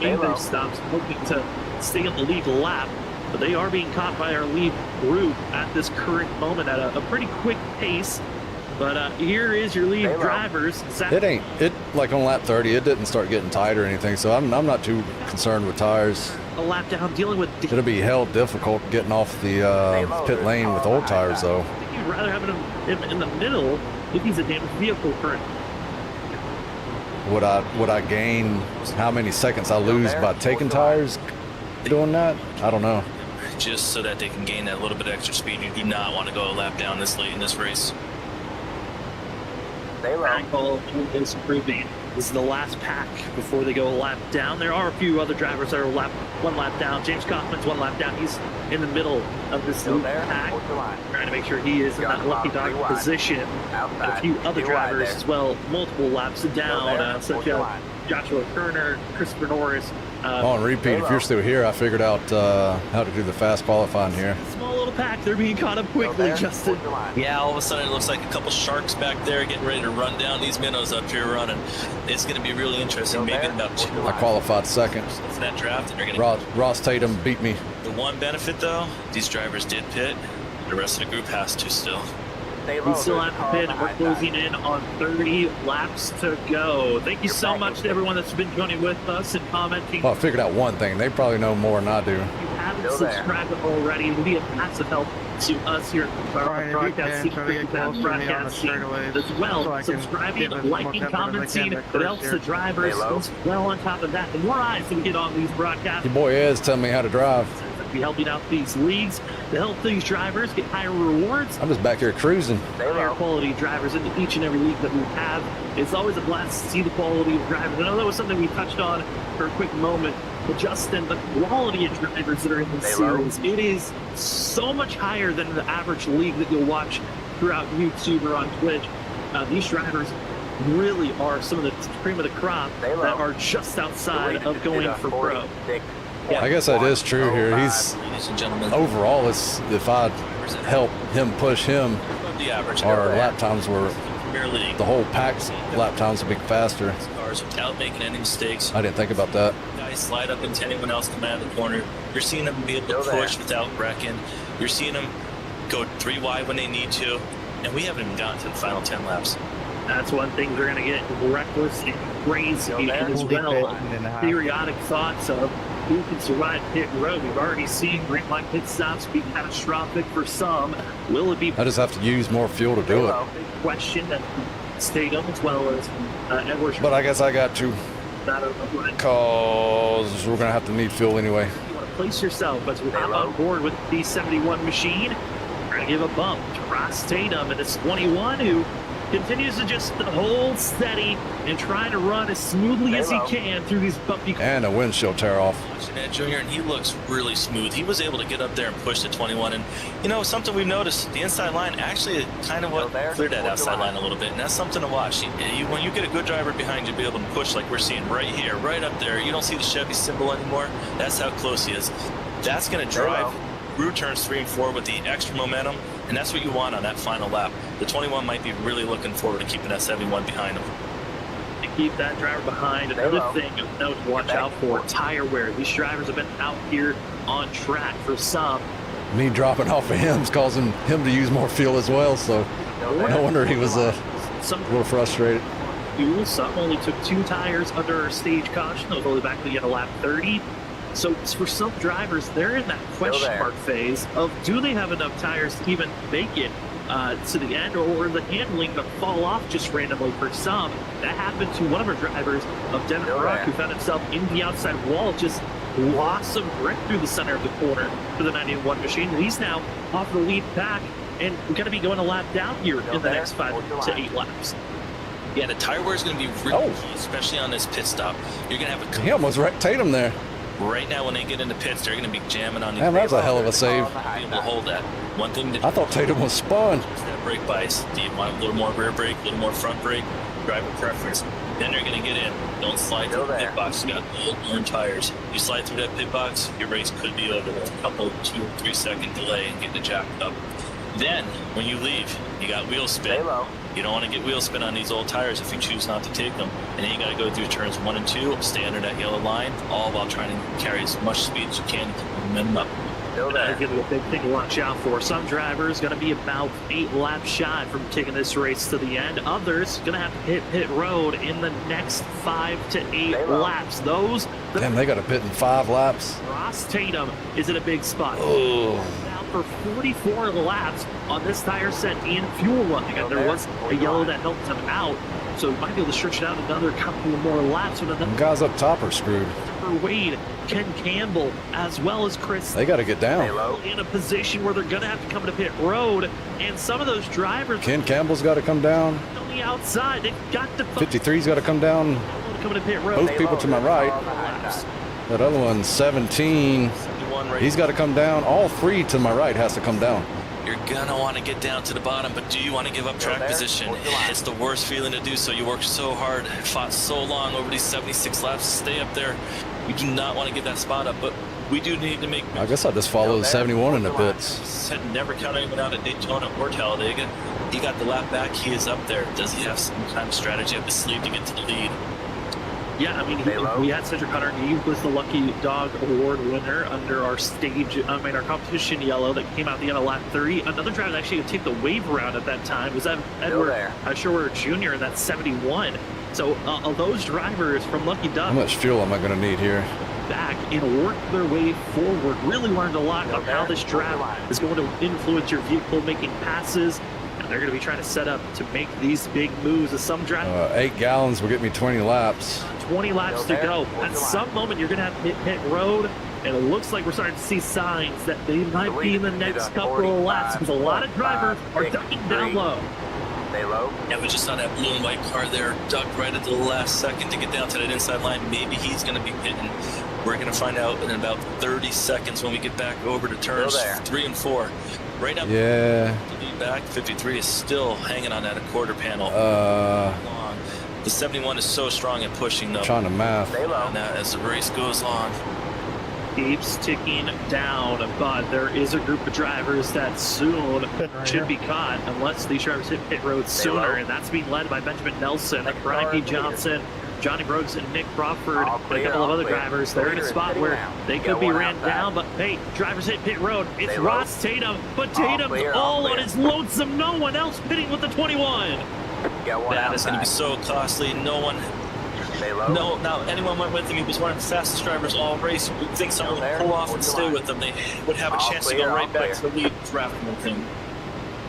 in their stops, hoping to stay on the lead lap. But they are being caught by our lead group at this current moment at a pretty quick pace. But here is your lead drivers. It like on lap 30, it didn't start getting tight or anything, so I'm not too concerned with tires. A lap down, dealing with. It'll be hell difficult getting off the pit lane with old tires, though. I think you'd rather have him in the middle if he's a damaged vehicle current. Would I gain how many seconds I lose by taking tires doing that? I don't know. Just so that they can gain that little bit of extra speed. You do not want to go a lap down this late in this race. Call is improving. This is the last pack before they go a lap down. There are a few other drivers that are one lap down. James Kaufman's 1 lap down. He's in the middle of this pack, trying to make sure he is in that lucky dog position. And a few other drivers as well, multiple laps down, such as Joshua Kerner, Christopher Norris. On repeat, if you're still here, I figured out how to do the fast qualifying here. Small little pack, they're being caught up quickly, Justin. Yeah, all of a sudden it looks like a couple sharks back there getting ready to run down these minnows up here running. It's going to be really interesting. Maybe in about 2 I qualified second. for that draft, and you're going to. Ross Tatum beat me. The one benefit though, these drivers did pit. The rest of the group has to still. We still have to pit, and we're closing in on 30 laps to go. Thank you so much to everyone that's been joining with us and commenting. Well, I figured out one thing. They probably know more than I do. If you haven't subscribed already, it would be a massive help to us here at our broadcast as well. Subscribing, liking, commenting, it helps the drivers as well. On top of that, the more eyes that we get on these broadcasts, Your boy Ez telling me how to drive. be helping out these leagues to help these drivers get higher rewards. I'm just back here cruising. Higher quality drivers into each and every league that we have. It's always a blast to see the quality of drivers. I know that was something we touched on for a quick moment, but Justin, the quality of drivers that are in this series, it is so much higher than the average league that you'll watch throughout YouTube or on Twitch. These drivers really are some of the cream of the crop that are just outside of going for pro. I guess that is true here. He's Ladies and gentlemen, overall, if I help him push him, above the average. our lap times were Premier League. the whole pack's lap times would be faster. Cars without making any mistakes. I didn't think about that. Guys slide up into anyone else coming out of the corner. You're seeing them be able to push without wrecking. You're seeing them go 3 wide when they need to. And we haven't even gotten to the final 10 laps. That's one thing they're going to get reckless and crazy, and as well periodic thoughts of who can survive pit road. We've already seen green line pit stops be catastrophic for some. Will it be? I just have to use more fuel to do it. Big question that Statham as well as Edwards. But I guess I got to, cause we're gonna have to need fuel anyway. You want to place yourself, but to hop on board with the 71 machine, we're going to give a bump to Ross Tatum and it's 21 who continues to just hold steady and trying to run as smoothly as he can through these bumpy. And a windshield tear off. Watching that Junior, and he looks really smooth. He was able to get up there and push the 21. And you know, something we've noticed, the inside line actually kind of what cleared that outside line a little bit, and that's something to watch. When you get a good driver behind you, be able to push like we're seeing right here, right up there. You don't see the Chevy symbol anymore. That's how close he is. That's going to drive through turns 3 and 4 with the extra momentum, and that's what you want on that final lap. The 21 might be really looking forward to keeping that 71 behind him. To keep that driver behind. Another thing of note to watch out for, tire wear. These drivers have been out here on track for some. Me dropping off of him is causing him to use more fuel as well, so no wonder he was a little frustrated. Some only took 2 tires under our stage caution. Those only back to the end of lap 30. So for some drivers, they're in that question mark phase of do they have enough tires to even make it to the end, or the handling to fall off just randomly for some. That happened to one of our drivers of Devin Rock, who found himself in the outside wall, just lost some grip through the center of the corner for the 91 machine. He's now off the lead pack and we're going to be going a lap down here in the next 5 to 8 laps. Yeah, the tire wear is going to be really key, especially on this pit stop. You're going to have a He almost wrecked Tatum there. Right now, when they get into pits, they're going to be jamming on these. Man, that was a hell of a save. Be able to hold that. One thing that I thought Tatum was spun. that brake bias. Do you want a little more rear brake, a little more front brake? Driver preference. Then they're going to get in. Don't slide through the pit box. You got old tires. You slide through that pit box, your race could be over with a couple, 2 or 3 second delay and get the jack up. Then, when you leave, you got wheel spin. You don't want to get wheel spin on these old tires if you choose not to take them. And then you got to go through turns 1 and 2, stay under that yellow line, all while trying to carry as much speed as you can to keep momentum up. That's going to be a big thing to watch out for. Some drivers going to be about 8 laps shy from taking this race to the end. Others going to have to hit pit road in the next 5 to 8 laps. Those. Damn, they got to pit in 5 laps. Ross Tatum is in a big spot. Oh. For 44 laps on this tire set and fuel running. And there was a yellow that helped him out, so he might be able to stretch it out another couple more laps. Them guys up top are screwed. Wade, Ken Campbell, as well as Chris. They got to get down. In a position where they're going to have to come to pit road, and some of those drivers. Ken Campbell's got to come down. On the outside, they've got to. 53's got to come down. Coming to pit road. Both people to my right. That other one, 17. He's got to come down. All 3 to my right has to come down. You're going to want to get down to the bottom, but do you want to give up track position? It's the worst feeling to do so. You worked so hard, fought so long over these 76 laps to stay up there. You do not want to give that spot up, but we do need to make... I guess I'll just follow the 71 in the pits. Said never count anyone out at Daytona or Talladega. He got the lap back. He is up there. Does he have some kind of strategy up his sleeve to get to the lead? Yeah, I mean, we had Cedric Hunter. He was the Lucky Dog Award winner under our our competition yellow that came out at the end of lap 30. Another driver that actually could take the wave around at that time was Edward Sherwood Jr. in that 71. So those drivers from Lucky Dog. How much fuel am I going to need here? Back and work their way forward. Really learned a lot of how this draft is going to influence your vehicle making passes. They're going to be trying to set up to make these big moves. As some drivers, 8 gallons will get me 20 laps. 20 laps to go. At some moment, you're going to have to hit pit road, and it looks like we're starting to see signs that they might be in the next couple of laps because a lot of drivers are ducking down low. Stay low. Yeah, we just saw that blue and white car there, ducked right at the last second to get down to that inside line. Maybe he's going to be pitting. We're going to find out in about 30 seconds when we get back over to turns 3 and 4. Right now, yeah. The lead back, 53 is still hanging on that a quarter panel. The 71 is so strong at pushing, though. Trying to math. And as the race goes on, keeps ticking down, but there is a group of drivers that soon should be caught unless these drivers hit pit road sooner, and that's being led by Benjamin Nelson, Brian P. Johnson, Johnny Brooks, and Nick Crawford, and a couple of other drivers. They're in a spot where they could be ran down, but hey, drivers hit pit road. It's Ross Tatum, but Tatum's all on his lonesome. No one else pitting with the 21. That is going to be so costly. Now anyone went with him. He was one of the fastest drivers all race. You'd think someone would pull off and stay with them. They would have a chance to go right back to the lead drafting with him.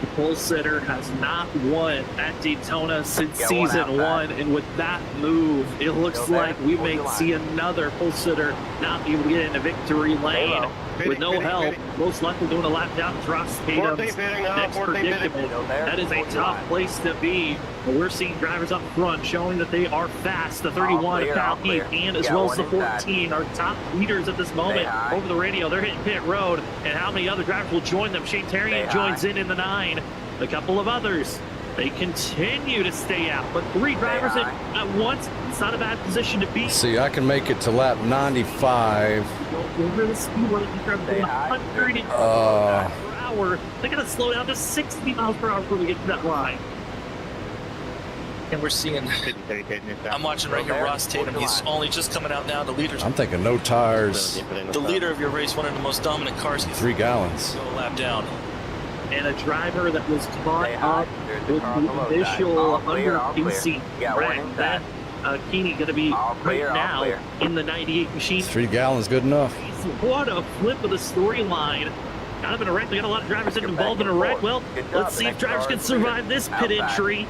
The pole sitter has not won at Daytona since Got one season outside. 1, and with that move, it looks Still there, like we hold may your line. see another pole sitter not be able to get into victory lane with no help. Most likely doing a lap down to Ross 14 Tatum's fitting now, next 14 fitting. predicament. Still there, That is a hold your tough line. place to be. But we're seeing drivers up front showing that they are fast. The 31 clear, of Cal all clear. Heath and as Got well as the one inside. 14 are top leaders at this moment high. over the radio. They're hitting pit road, and how many other drivers will join them? Shane Terrian Stay joins high. in the 9. A couple of others. They continue to stay out, but 3 drivers high. at once. It's not a bad position to be. See, I can make it to lap 95. Over the speed limit, you drive Stay high. 100 Uh, per hour. They're going to slow down to 60 miles per hour before we get to that line. And we're seeing, I'm watching right here, Ross Tatum. He's only just coming out now. The leader's I'm thinking no tires, the leader of your race, one of the most dominant cars. He's 3 gallons. go a lap down. And a driver that was caught Stay high. up There's the with car on the the low side. initial All clear, all clear. under-pacing Got one wreck. inside. That Keeney going to be All clear, right all now clear. in the 98 machine. 3 gallons, good enough. What a flip of the storyline. Kind of in a wreck. We got a lot of drivers You're involved in a back and wreck. forth. Well, Good job. let's The see if next drivers car can is clear. survive this pit Outside. entry.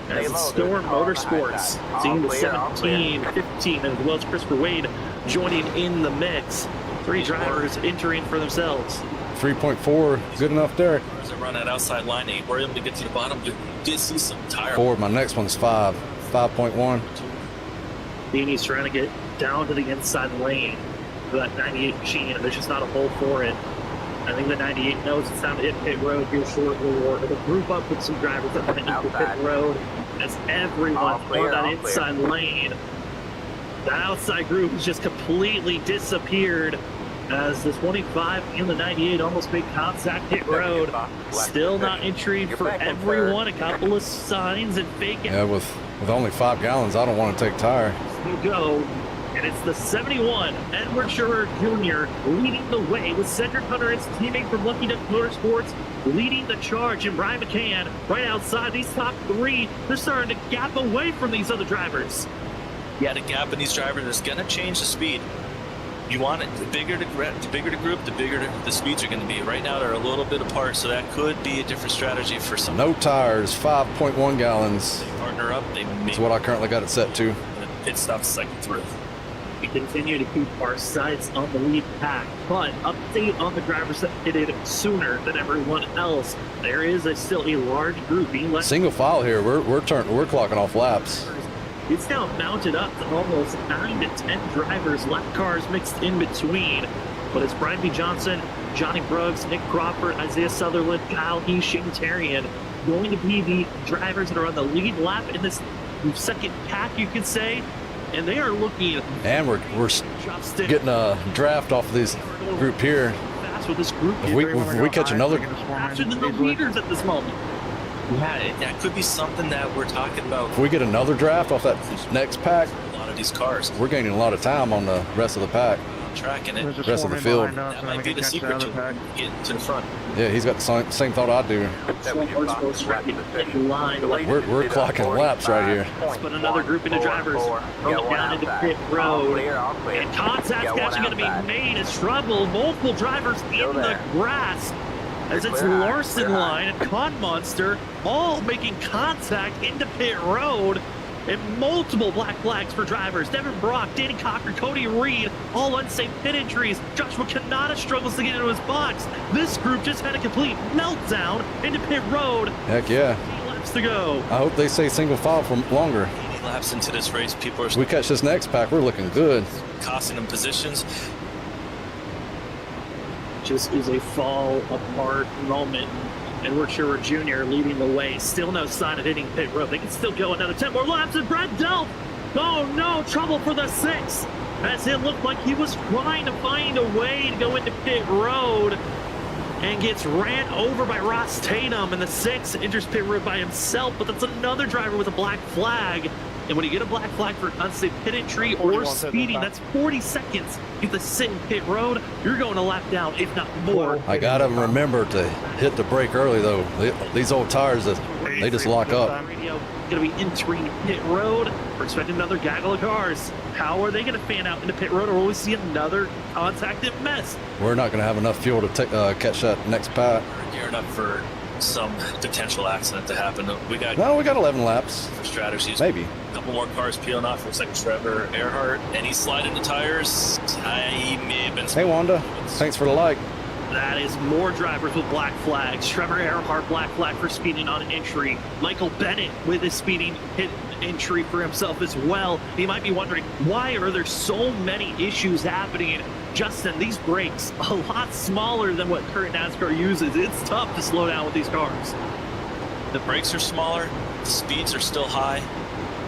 Stay As low, Storm there's a car on the high Motorsports, side. seeing the All clear, all clear. 17, 15, as well as Christopher Wade joining in the mix. 3 drivers entering for themselves. 3.4, good enough there. Cars that run that outside line, they were able to get to the bottom. You did see some tire. 4, my next one's 5. 5.1. Deanie's trying to get down to the inside lane for that 98 machine, and there's just not a hole for it. I think the 98 knows it's time to hit pit road here shortly, or it'll group up with some drivers that want to hit the pit Outside. road as everyone All clear, on that all inside lane. That outside group has just completely disappeared as the 25 and the 98 almost make contact hit road. Still not entry You're for back on everyone. A third. couple of signs and fake Yeah, with only 5 gallons, I don't want to take tire. you go. And it's the 71, Edward Scherer Jr., leading the way with Cedric Hunter, his teammate from Lucky Duck Motorsports, leading the charge. And Brian McCann right outside these top 3. They're starting to gap away from these other drivers. Yeah, the gap in these drivers is going to change the speed. You want it, the bigger the group, the bigger the speeds are going to be. Right now, they're a little bit apart, so that could be a different strategy for some. No tires, 5.1 gallons. They partner up, they make That's what I currently got it set to. pit stop cycle through. We continue to keep our sights on the lead pack, but update on the drivers that hit it sooner than everyone else. There is still a large group being left. Single file here. We're clocking off laps. It's now mounted up to almost 9 to 10 drivers, lap cars mixed in between. But it's Brian B. Johnson, Johnny Bruggs, Nick Crawford, Isaiah Sutherland, Kyle Heath, Shane Terrian going to be the drivers that are on the lead lap in this second pack, you could say. And they are looking And we're Justin getting a draft off of this group here. fast with this group. If we catch another, Faster than the leaders at this moment. Yeah, that could be something that we're talking about. if we get another draft off that next pack, A lot of these cars we're gaining a lot of time on the rest of the pack. tracking it. Rest of the field. That might be the secret to getting to the front. Yeah, he's got the same thought I do. We're clocking laps right here. Let's put another group into drivers. Going down into pit road. And contact's actually going to be made as trouble. Multiple drivers in the grass. As it's Larson Line and Con Monster all making contact into pit road. And multiple black flags for drivers. Devin Brock, Danny Cocker, Cody Reed, all unsafe pit entries. Joshua Kanata struggles to get into his box. This group just had a complete meltdown into pit road. Heck yeah. 8 laps to go. I hope they stay single file for longer. 80 laps into this race, people are If we catch this next pack, we're looking good. costing them positions. Just is a fall apart moment. Edward Scherer Jr. leading the way. Still no sign of hitting pit road. They can still go another 10 more laps. And Brad Delp. Oh no, trouble for the 6. As it looked like he was trying to find a way to go into pit road. And gets ran over by Ross Tatum. And the 6 enters pit road by himself. But that's another driver with a black flag. And when you get a black flag for unsafe pit entry or speeding, that's 40 seconds. If the sit in pit road, you're going a lap down, if not more. I gotta remember to hit the brake early though. These old tires, they just lock up. Radio going to be entering pit road. We're expecting another gaggle of cars. How are they going to fan out into pit road, or will we see another contacted mess? We're not gonna have enough fuel to catch that next pack. We're gearing up for some potential accident to happen. We got No, we got 11 laps. strategies. Maybe. A couple more cars peeling off. Looks like Trevor Earhart, and he's sliding the tires. He may have been. Hey, Wanda. Thanks for the like. That is more drivers with black flags. Trevor Earhart, black flag for speeding on entry. Michael Bennett with his speeding hit entry for himself as well. You might be wondering, why are there so many issues happening? Justin, these brakes, a lot smaller than what current NASCAR uses. It's tough to slow down with these cars. The brakes are smaller, the speeds are still high,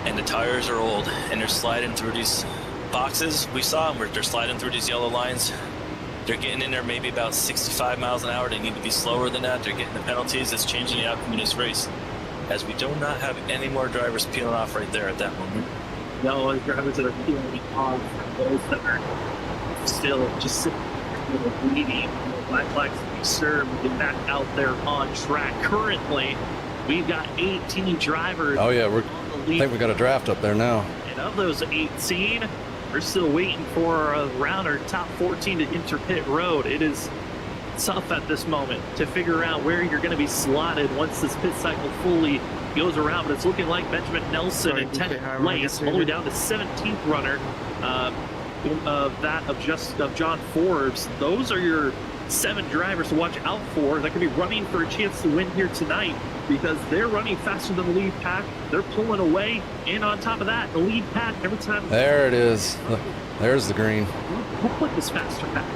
and the tires are old, and they're sliding through these boxes. We saw them where they're sliding through these yellow lines. They're getting in there maybe about 65 miles an hour. They need to be slower than that. They're getting the penalties. It's changing the outcome of this race, as we do not have any more drivers peeling off right there at that moment. No, the drivers that are peeling off, those that are still just sitting there bleeding. The black flags to be served, get back out there on track. Currently, we've got 18 drivers. Oh, yeah. on the I lead. think we got a draft up there now. And of those 18, we're still waiting for around our top 14 to enter pit road. It is tough at this moment to figure out where you're going to be slotted once this pit cycle fully goes around. But it's looking like Benjamin Nelson in 10th place, all the way down to 17th runner. That of John Forbes. Those are your 7 drivers to watch out for that could be running for a chance to win here tonight, because they're running faster than the lead pack. They're pulling away, and on top of that, the lead pack every time. There it is. Look, there's the green. Who put this faster pack?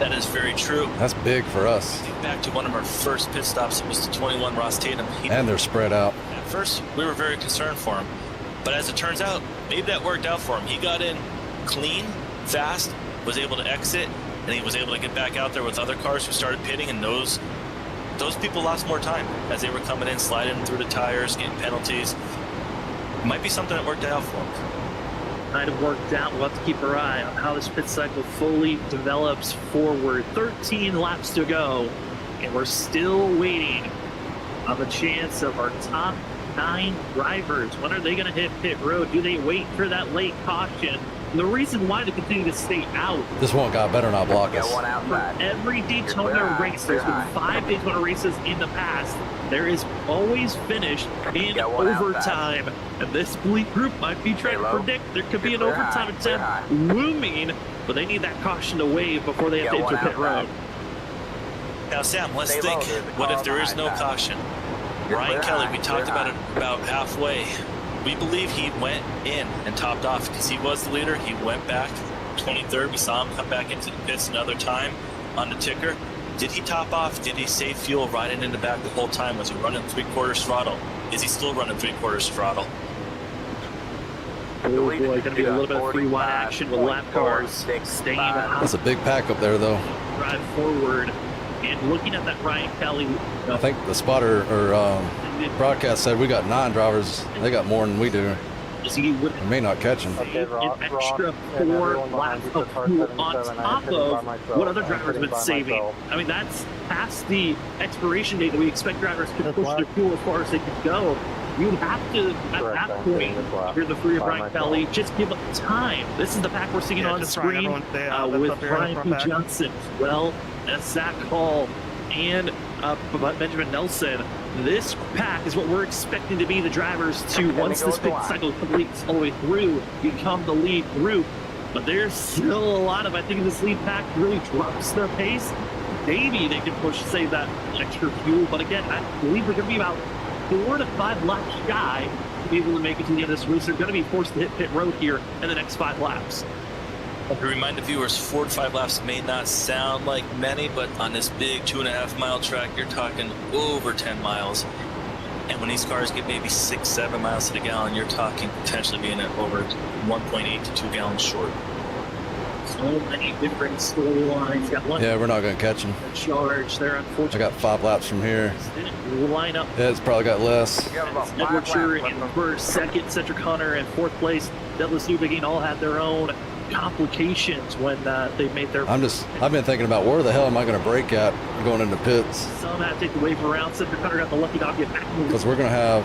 That is very true. That's big for us. Think back to one of our first pit stops. It was the 21 Ross Tatum. And they're spread out. At first, we were very concerned for him, but as it turns out, maybe that worked out for him. He got in clean, fast, was able to exit, and he was able to get back out there with other cars who started pitting, and those people lost more time as they were coming in, sliding through the tires, getting penalties. It might be something that worked out for him. Might have worked out. We'll have to keep our eye on how this pit cycle fully develops forward. 13 laps to go, and we're still waiting on the chance of our top 9 drivers. When are they going to hit pit road? Do they wait for that late caution? And the reason why they continue to stay out. This one got better not block Got us. one For outside. every Daytona race, there's been 5 Daytona races in the past. There is always finished in Got one overtime. And this fleet group might be trying to Hello? predict there could be an Clear high, overtime clear attempt high. looming, but they need that caution to wave before they have to Got enter one pit road. outside. Now, Sam, let's Stay think. low, there's a What car if there is on no the high side. caution? You're Ryan clear Kelly, high, we talked clear about it high. about halfway. We believe he went in and topped off because he was the leader. He went back 23rd. We saw him come back into the pits another time on the ticker. Did he top off? Did he save fuel riding in the back the whole time? Was he running 3/4 throttle? Is he still running 3/4 throttle? Oh boy, going to be a little bit of 3-1 action with lap cars 45.46. staying out, That's a big pack up there, though. drive forward. And looking at that Ryan Kelly, I think the spotter or broadcast said we got 9 drivers. They got more than we do. he would We may not catch them. Okay, Ross, an extra and 4 everyone behind laps you of for car fuel 77. on I top pitted by of myself. what other I drivers have pitted been by saving. myself. I mean, that's past the expiration date that we expect drivers to That's push why- their fuel as far as they can go. You have to, at Correct, that I'm point, doing this lap you're the free of by Brian myself. Kelly, just give up time. This is the pack we're seeing Yeah, on just Ryan, screen everyone stay out. That's with up here in the Brian front P. pack. Johnson as well as Zach Hall and Benjamin Nelson. This pack is what we're expecting to be the drivers to, once go this with the pit line. cycle completes all the way through, become the lead group. But there's still a lot of, I think, this lead pack really drops their pace. Maybe they can push, save that extra fuel. But again, I believe we're going to be about 4 to 5 laps shy to be able to make it to the end of this race. They're going to be forced to hit pit road here in the next 5 laps. To remind the viewers, 4 to 5 laps may not sound like many, but on this big 2.5 mile track, you're talking over 10 miles. And when these cars get maybe 6-7 miles to the gallon, you're talking potentially being at over 1.8 to 2 gallons short. So many different storylines. Got one Yeah, we're not going to catch them. charge. They're I unfortunately got 5 laps from here. didn't line up. Yeah, it's probably got less. You have about 5 Edward laps Shure left in on- first, second, Cedric Hunter in 4th place. Douglas Newbegin all had their own complications when they made their. I've been thinking about where the hell am I going to brake at going into pits? Some had to take the wave around. Cedric Hunter got the lucky dog get back in the Because we're going to have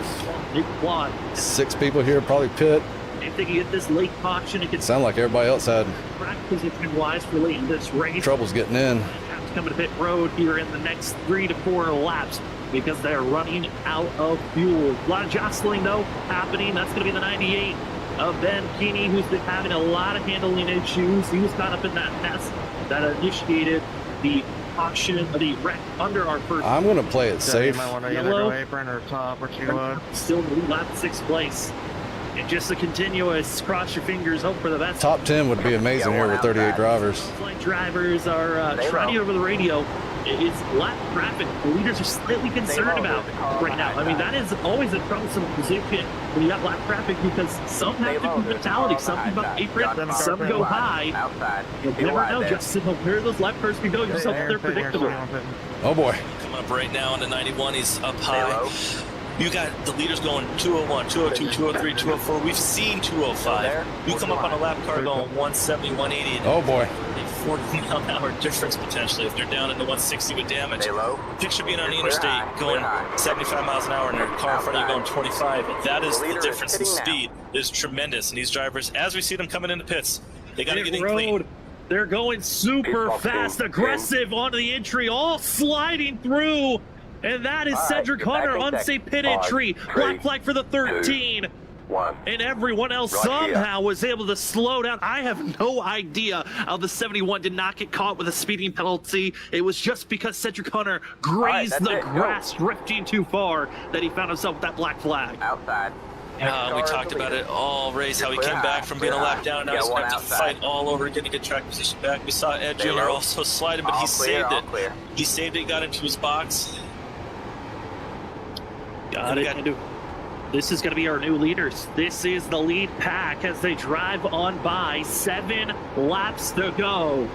Nick Quad. 6 people here probably pit. If they can get this late caution, it gets Sound like everybody else had track position wise for late in this race. troubles getting in. Have to come to pit road here in the next 3 to 4 laps. because they're running out of fuel. A lot of jostling, though, happening. That's going to be the 98 of Ben Keeney, who's been having a lot of handling issues. He was caught up in that mess that initiated the caution, the wreck under our first. I'm going to play it safe. You might want to either Yellow. go apron or top, what you want. Still in lap 6th place. And just a continuous cross your fingers, hope for the best. Top 10 would be amazing here with 38 drivers. Flight drivers are trying over the radio. It's lap traffic. The leaders are slightly concerned about right now. I mean, that is always a troublesome position when you got lap traffic because some have different mentality. Some about apron, some go high. You'll never know, Justin. Where those lap cars can go, you're so they're predictable. Oh boy. Coming up right now on the 91, he's up high. You got the leaders going 201, 202, 203, 204. We've seen 205. You come up on a lap car going 170, 180. And Oh boy. a 40-mile-an-hour difference potentially if they're down into 160 with damage. Picture being on the interstate going 75 miles an hour and your car in front of you going 25. That is the difference in speed is tremendous. And these drivers, as we see them coming into pits, they got to get in clean. They're going super fast, aggressive onto the entry, all sliding through. And that is Cedric Hunter, unsafe pit entry. Black flag for the 13. And everyone else somehow was able to slow down. I have no idea how the 71 did not get caught with a speeding penalty. It was just because Cedric Hunter grazed the grass, drifting too far, that he found himself with that black flag. Outside. We talked about it all race, how he came back from being a lap down, and now he's going to have to fight all over again to get track position back. We saw Ed Jr. also sliding, but he saved it. He saved it, got into his box. Got it. This is going to be our new leaders. This is the lead pack as they drive on by. 7 laps to go.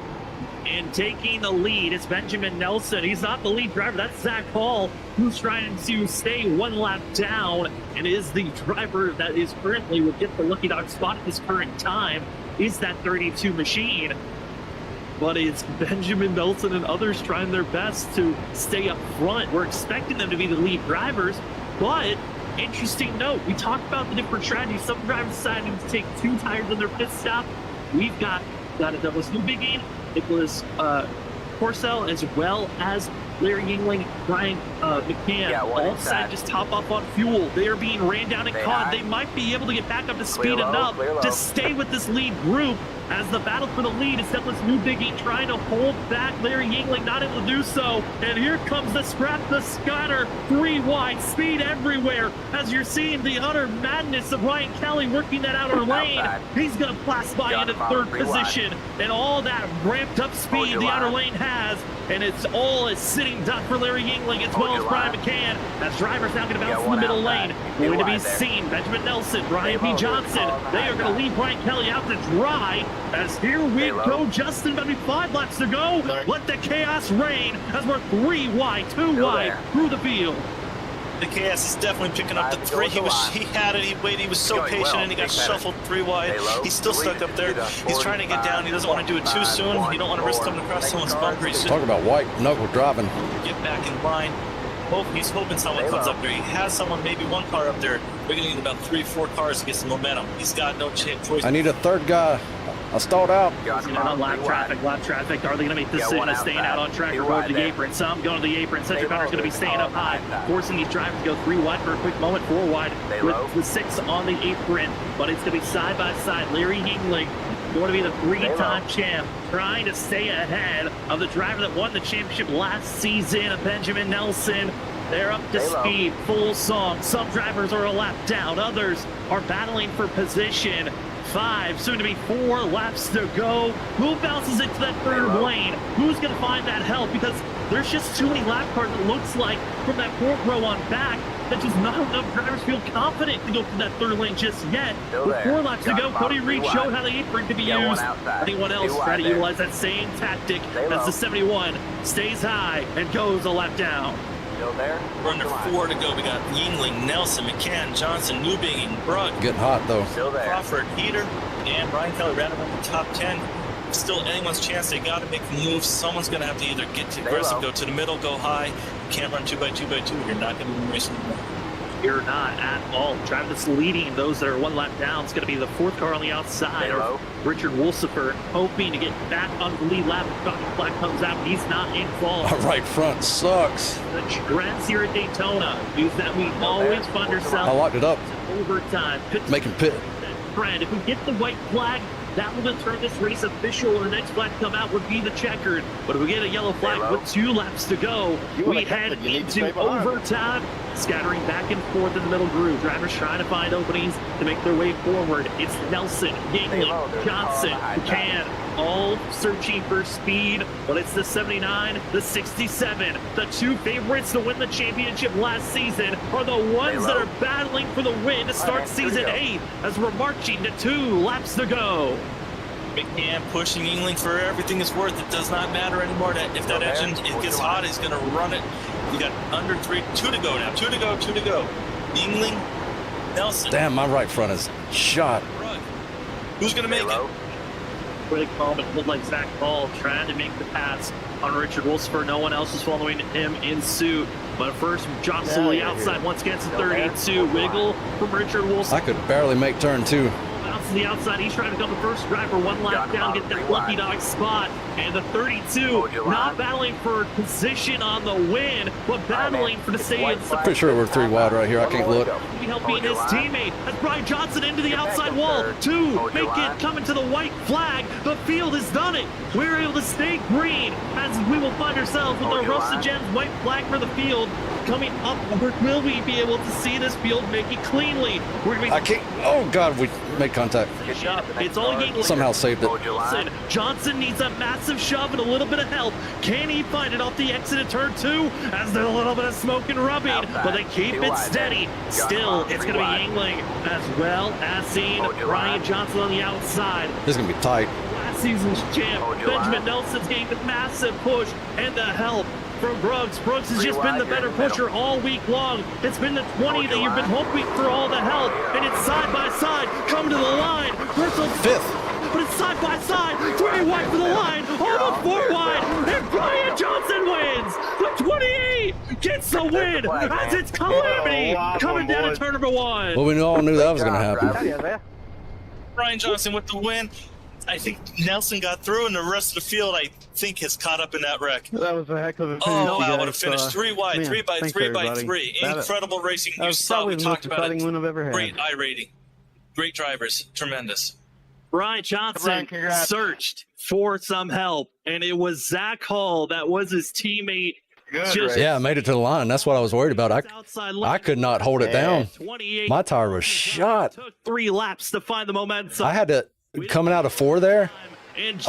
And taking the lead is Benjamin Nelson. He's not the lead driver. That's Zach Hall, who's trying to stay 1 lap down and is the driver that is currently would get the Lucky Dog spot at this current time. Is that 32 machine? But it's Benjamin Nelson and others trying their best to stay up front. We're expecting them to be the lead drivers, but interesting note, we talked about the different strategies. Some drivers decided to take 2 tires on their pit stop. We've got a Douglas Newbigin, Nicholas Porcel, as well as Larry Yingling, Brian McCann, all decided to just top off on fuel. They are being ran down and caught. They might be able to get back up to speed enough to stay with this lead group as the battle for the lead is Douglas Newbigin trying to hold back Larry Yingling, not able to do so. And here comes the scrap, the scatter, 3 wide, speed everywhere. As you're seeing the utter madness of Ryan Kelly working that outer lane. He's going to blast by into 3rd position. And all that ramped up speed the outer lane has. And it's all is sitting duck for Larry Yingling as well as Brian McCann. As drivers now going to bounce in the middle lane. Going to be seen Benjamin Nelson, Brian P. Johnson. They are going to leave Brian Kelly out to dry. As here we go, Justin, about to be 5 laps to go. Let the chaos reign as we're 3 wide, 2 wide through the field. The chaos is definitely picking up the 3. He had it, he waited, he was so patient, and he got shuffled 3 wide. He's still stuck up there. He's trying to get down. He doesn't want to do it too soon. You don't want to risk coming across someone's bumper. He's Talk about white knuckle driving. get back in line. He's hoping someone comes up there. He has someone, maybe 1 car up there. They're going to need about 3-4 cars to get some momentum. He's got no choice. I need a 3rd guy. I stalled out. Lap traffic. Are they going to make the decision of staying out on track or going to the apron? Some going to the apron. Cedric Hunter's going to be staying up high, forcing these drivers to go 3 wide for a quick moment, 4 wide with 6 on the apron. But it's going to be side by side. Larry Yingling going to be the 3-time champ, trying to stay ahead of the driver that won the championship last season, Benjamin Nelson. They're up to speed, full song. Some drivers are a lap down. Others are battling for position. 5, soon to be 4 laps to go. Who bounces into that 3rd lane? Who's going to find that help? Because there's just too many lap cars, it looks like, from that 4th row on back, that just not enough drivers feel confident to go through that 3rd lane just yet. With 4 laps to go, Cody Reed showed how the apron can be used. Anyone else try to utilize that same tactic as the 71 stays high and goes a lap down. We're under 4 to go. We got Yingling, Nelson, McCann, Johnson, Newbigin, Brugg, Getting hot though. Crawford, Heater, and Brian Kelly ran up in the top 10. Still anyone's chance. They got to make the move. Someone's going to have to either get too aggressive, go to the middle, go high. You can't run 2x2x2. You're not going to be racing. You're not at all. Travis leading those that are one lap down. It's going to be the fourth car on the outside. Hello. Richard Wolsifer hoping to get back on the lead lap. Johnny Black comes out. He's not in fault. Our right front sucks. The trends here at Daytona is that we always find I ourselves locked it up. overtime. Making pit. Trend. If we get the white flag, that will determine this race official, and the next flag to come out would be the checkered. But if we get a yellow flag with 2 laps to go, we head into overtime, scattering back and forth in the middle groove. Drivers trying to find openings to make their way forward. It's Nelson, Yingling, Johnson, Buchanan, all searching for speed, but it's the 79, the 67. The 2 favorites to win the championship last season are the ones that are battling for the win to start season 8 as we're marching to 2 laps to go. McCann pushing Yingling for everything it's worth. It does not matter anymore. If that engine it gets hot, he's going to run it. You got under 2 to go now. 2 to go, 2 to go. Yingling, Nelson. Damn, my right front is shot. Who's going to make it? Really calm. It looked like Zach Paul trying to make the pass on Richard Wolsifer. No one else is following him in suit. But first, Johnson to the outside once again to 32. Wiggle from Richard Wolsifer. I could barely make turn 2. To the outside, he's trying to become the first driver 1 lap down, get that lucky dog spot, and the 32 not battling for position on the win, but battling for the stay inside. Pretty sure we're 3 wide right here. I can't look. Helping his teammate as Brian Johnson into the outside wall. 2 make it coming to the white flag. The field has done it. We're able to stay green as we will find ourselves with our Rusted Gems white flag for the field coming up. Or will we be able to see this field make it cleanly? We're gonna be I can't. Oh God, we made contact. It's all Yingling. Somehow saved it. Johnson needs a massive shove and a little bit of help. Can he find it off the exit of turn 2? As there's a little bit of smoke and rubbing, but they keep it steady. Still, it's going to be Yingling as well as seen Brian Johnson on the outside. This is going to be tight. Last season's champ, Benjamin Nelson's getting the massive push and the help from Brooks. Brooks has just been the better pusher all week long. It's been the 20 that you've been hoping for all the help, and it's side by side, come to the line. Bristol 5th. But it's side by side, 3 wide for the line, almost 4 wide, and Brian Johnson wins. The 28 gets the win as it's Calamity coming down to turn number 1. Well, we all knew that was going to happen. Brian Johnson with the win. I think Nelson got through, and the rest of the field, I think, has caught up in that wreck. That was a heck of a finish. Oh, you I would guys, have finished 3 wide, man, 3 by thanks, 3 by everybody. 3. That- Incredible racing. That You was saw, probably we the most talked about exciting it. win I've ever had. Great I rating. Great drivers. Tremendous. Brian Johnson Brian, congrats. searched for some help, and it was Zach Hall that was his teammate. Good Just- race. Yeah, I made it to the line. That's what I was worried about. I could not hold it down. 28. My tire was shot. Took 3 laps to find the momentum. I had to, coming out of 4 there, And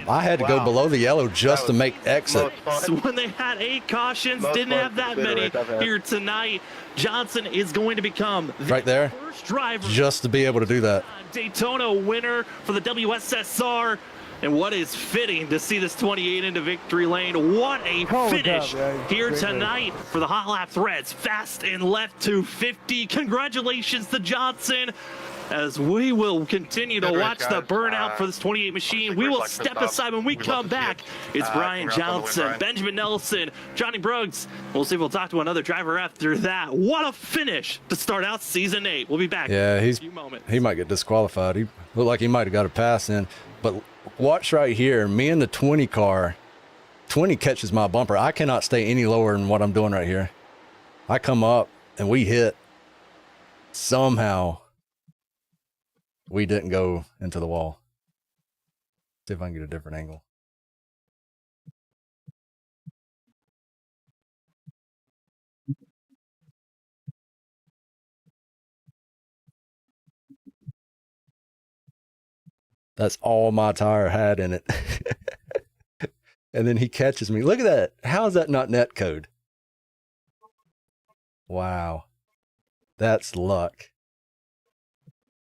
I had to go Wow. below the yellow just to make exit. Most so when they had 8 cautions, Most didn't have that fun many race I've had. here tonight. Johnson is going to become the Right there, first driver just to be able to do that. Daytona winner for the WSSR. And what is fitting to see this 28 into victory lane. What a finish here tonight for the Hot Lap Threads. Fast and left to 50. Congratulations to Johnson. As we will continue to Good race, watch the guys. burnout for this 28 machine. We will like step this aside when we We'd come love to see back. it. It's Brian congrats on the win, Johnson, Brian. Benjamin Nelson, Johnny Bruggs. We'll see if we'll talk to another driver after that. What a finish to start out season 8. We'll be back Yeah, in a few moments. he might get disqualified. He looked like he might have got a pass in. But watch right here. Me and the 20 car. 20 catches my bumper. I cannot stay any lower than what I'm doing right here. I come up and we hit. Somehow we didn't go into the wall. See if I can get a different angle. That's all my tire had in it. And then he catches me. Look at that. How is that not net code? Wow. That's luck.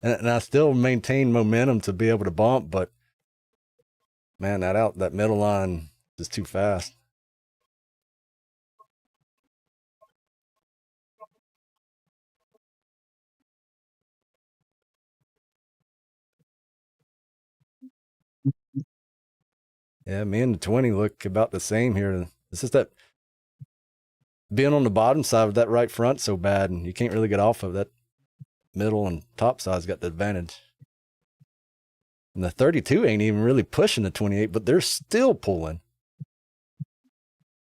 And I still maintain momentum to be able to bump, but man, that middle line is too fast. Yeah, me and the 20 look about the same here. It's just that being on the bottom side of that right front so bad, and you can't really get off of that middle and top side's got the advantage. And the 32 ain't even really pushing the 28, but they're still pulling.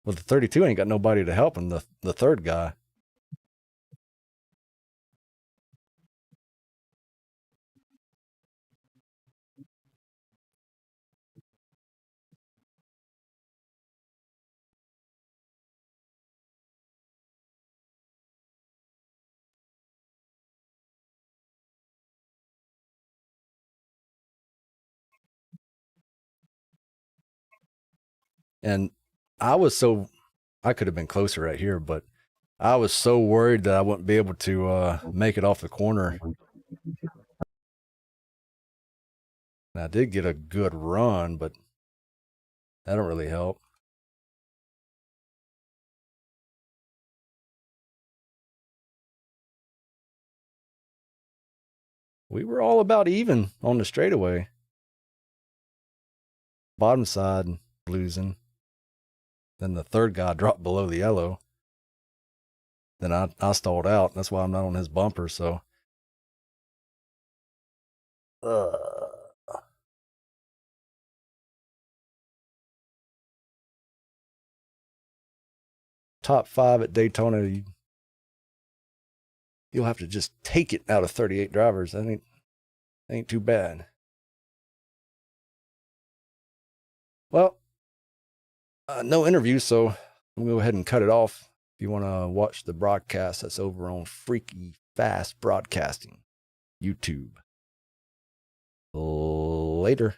Well, the 32 ain't got nobody to help him, the third guy. And I could have been closer right here, but I was so worried that I wouldn't be able to make it off the corner. And I did get a good run, but that don't really help. We were all about even on the straightaway. Bottom side losing. Then the third guy dropped below the yellow. Then I stalled out. That's why I'm not on his bumper, so. Top 5 at Daytona, you'll have to just take it out of 38 drivers. That ain't too bad. Well, no interview, so I'm gonna go ahead and cut it off. If you want to watch the broadcast, that's over on Freaky Fast Broadcasting, YouTube. Later.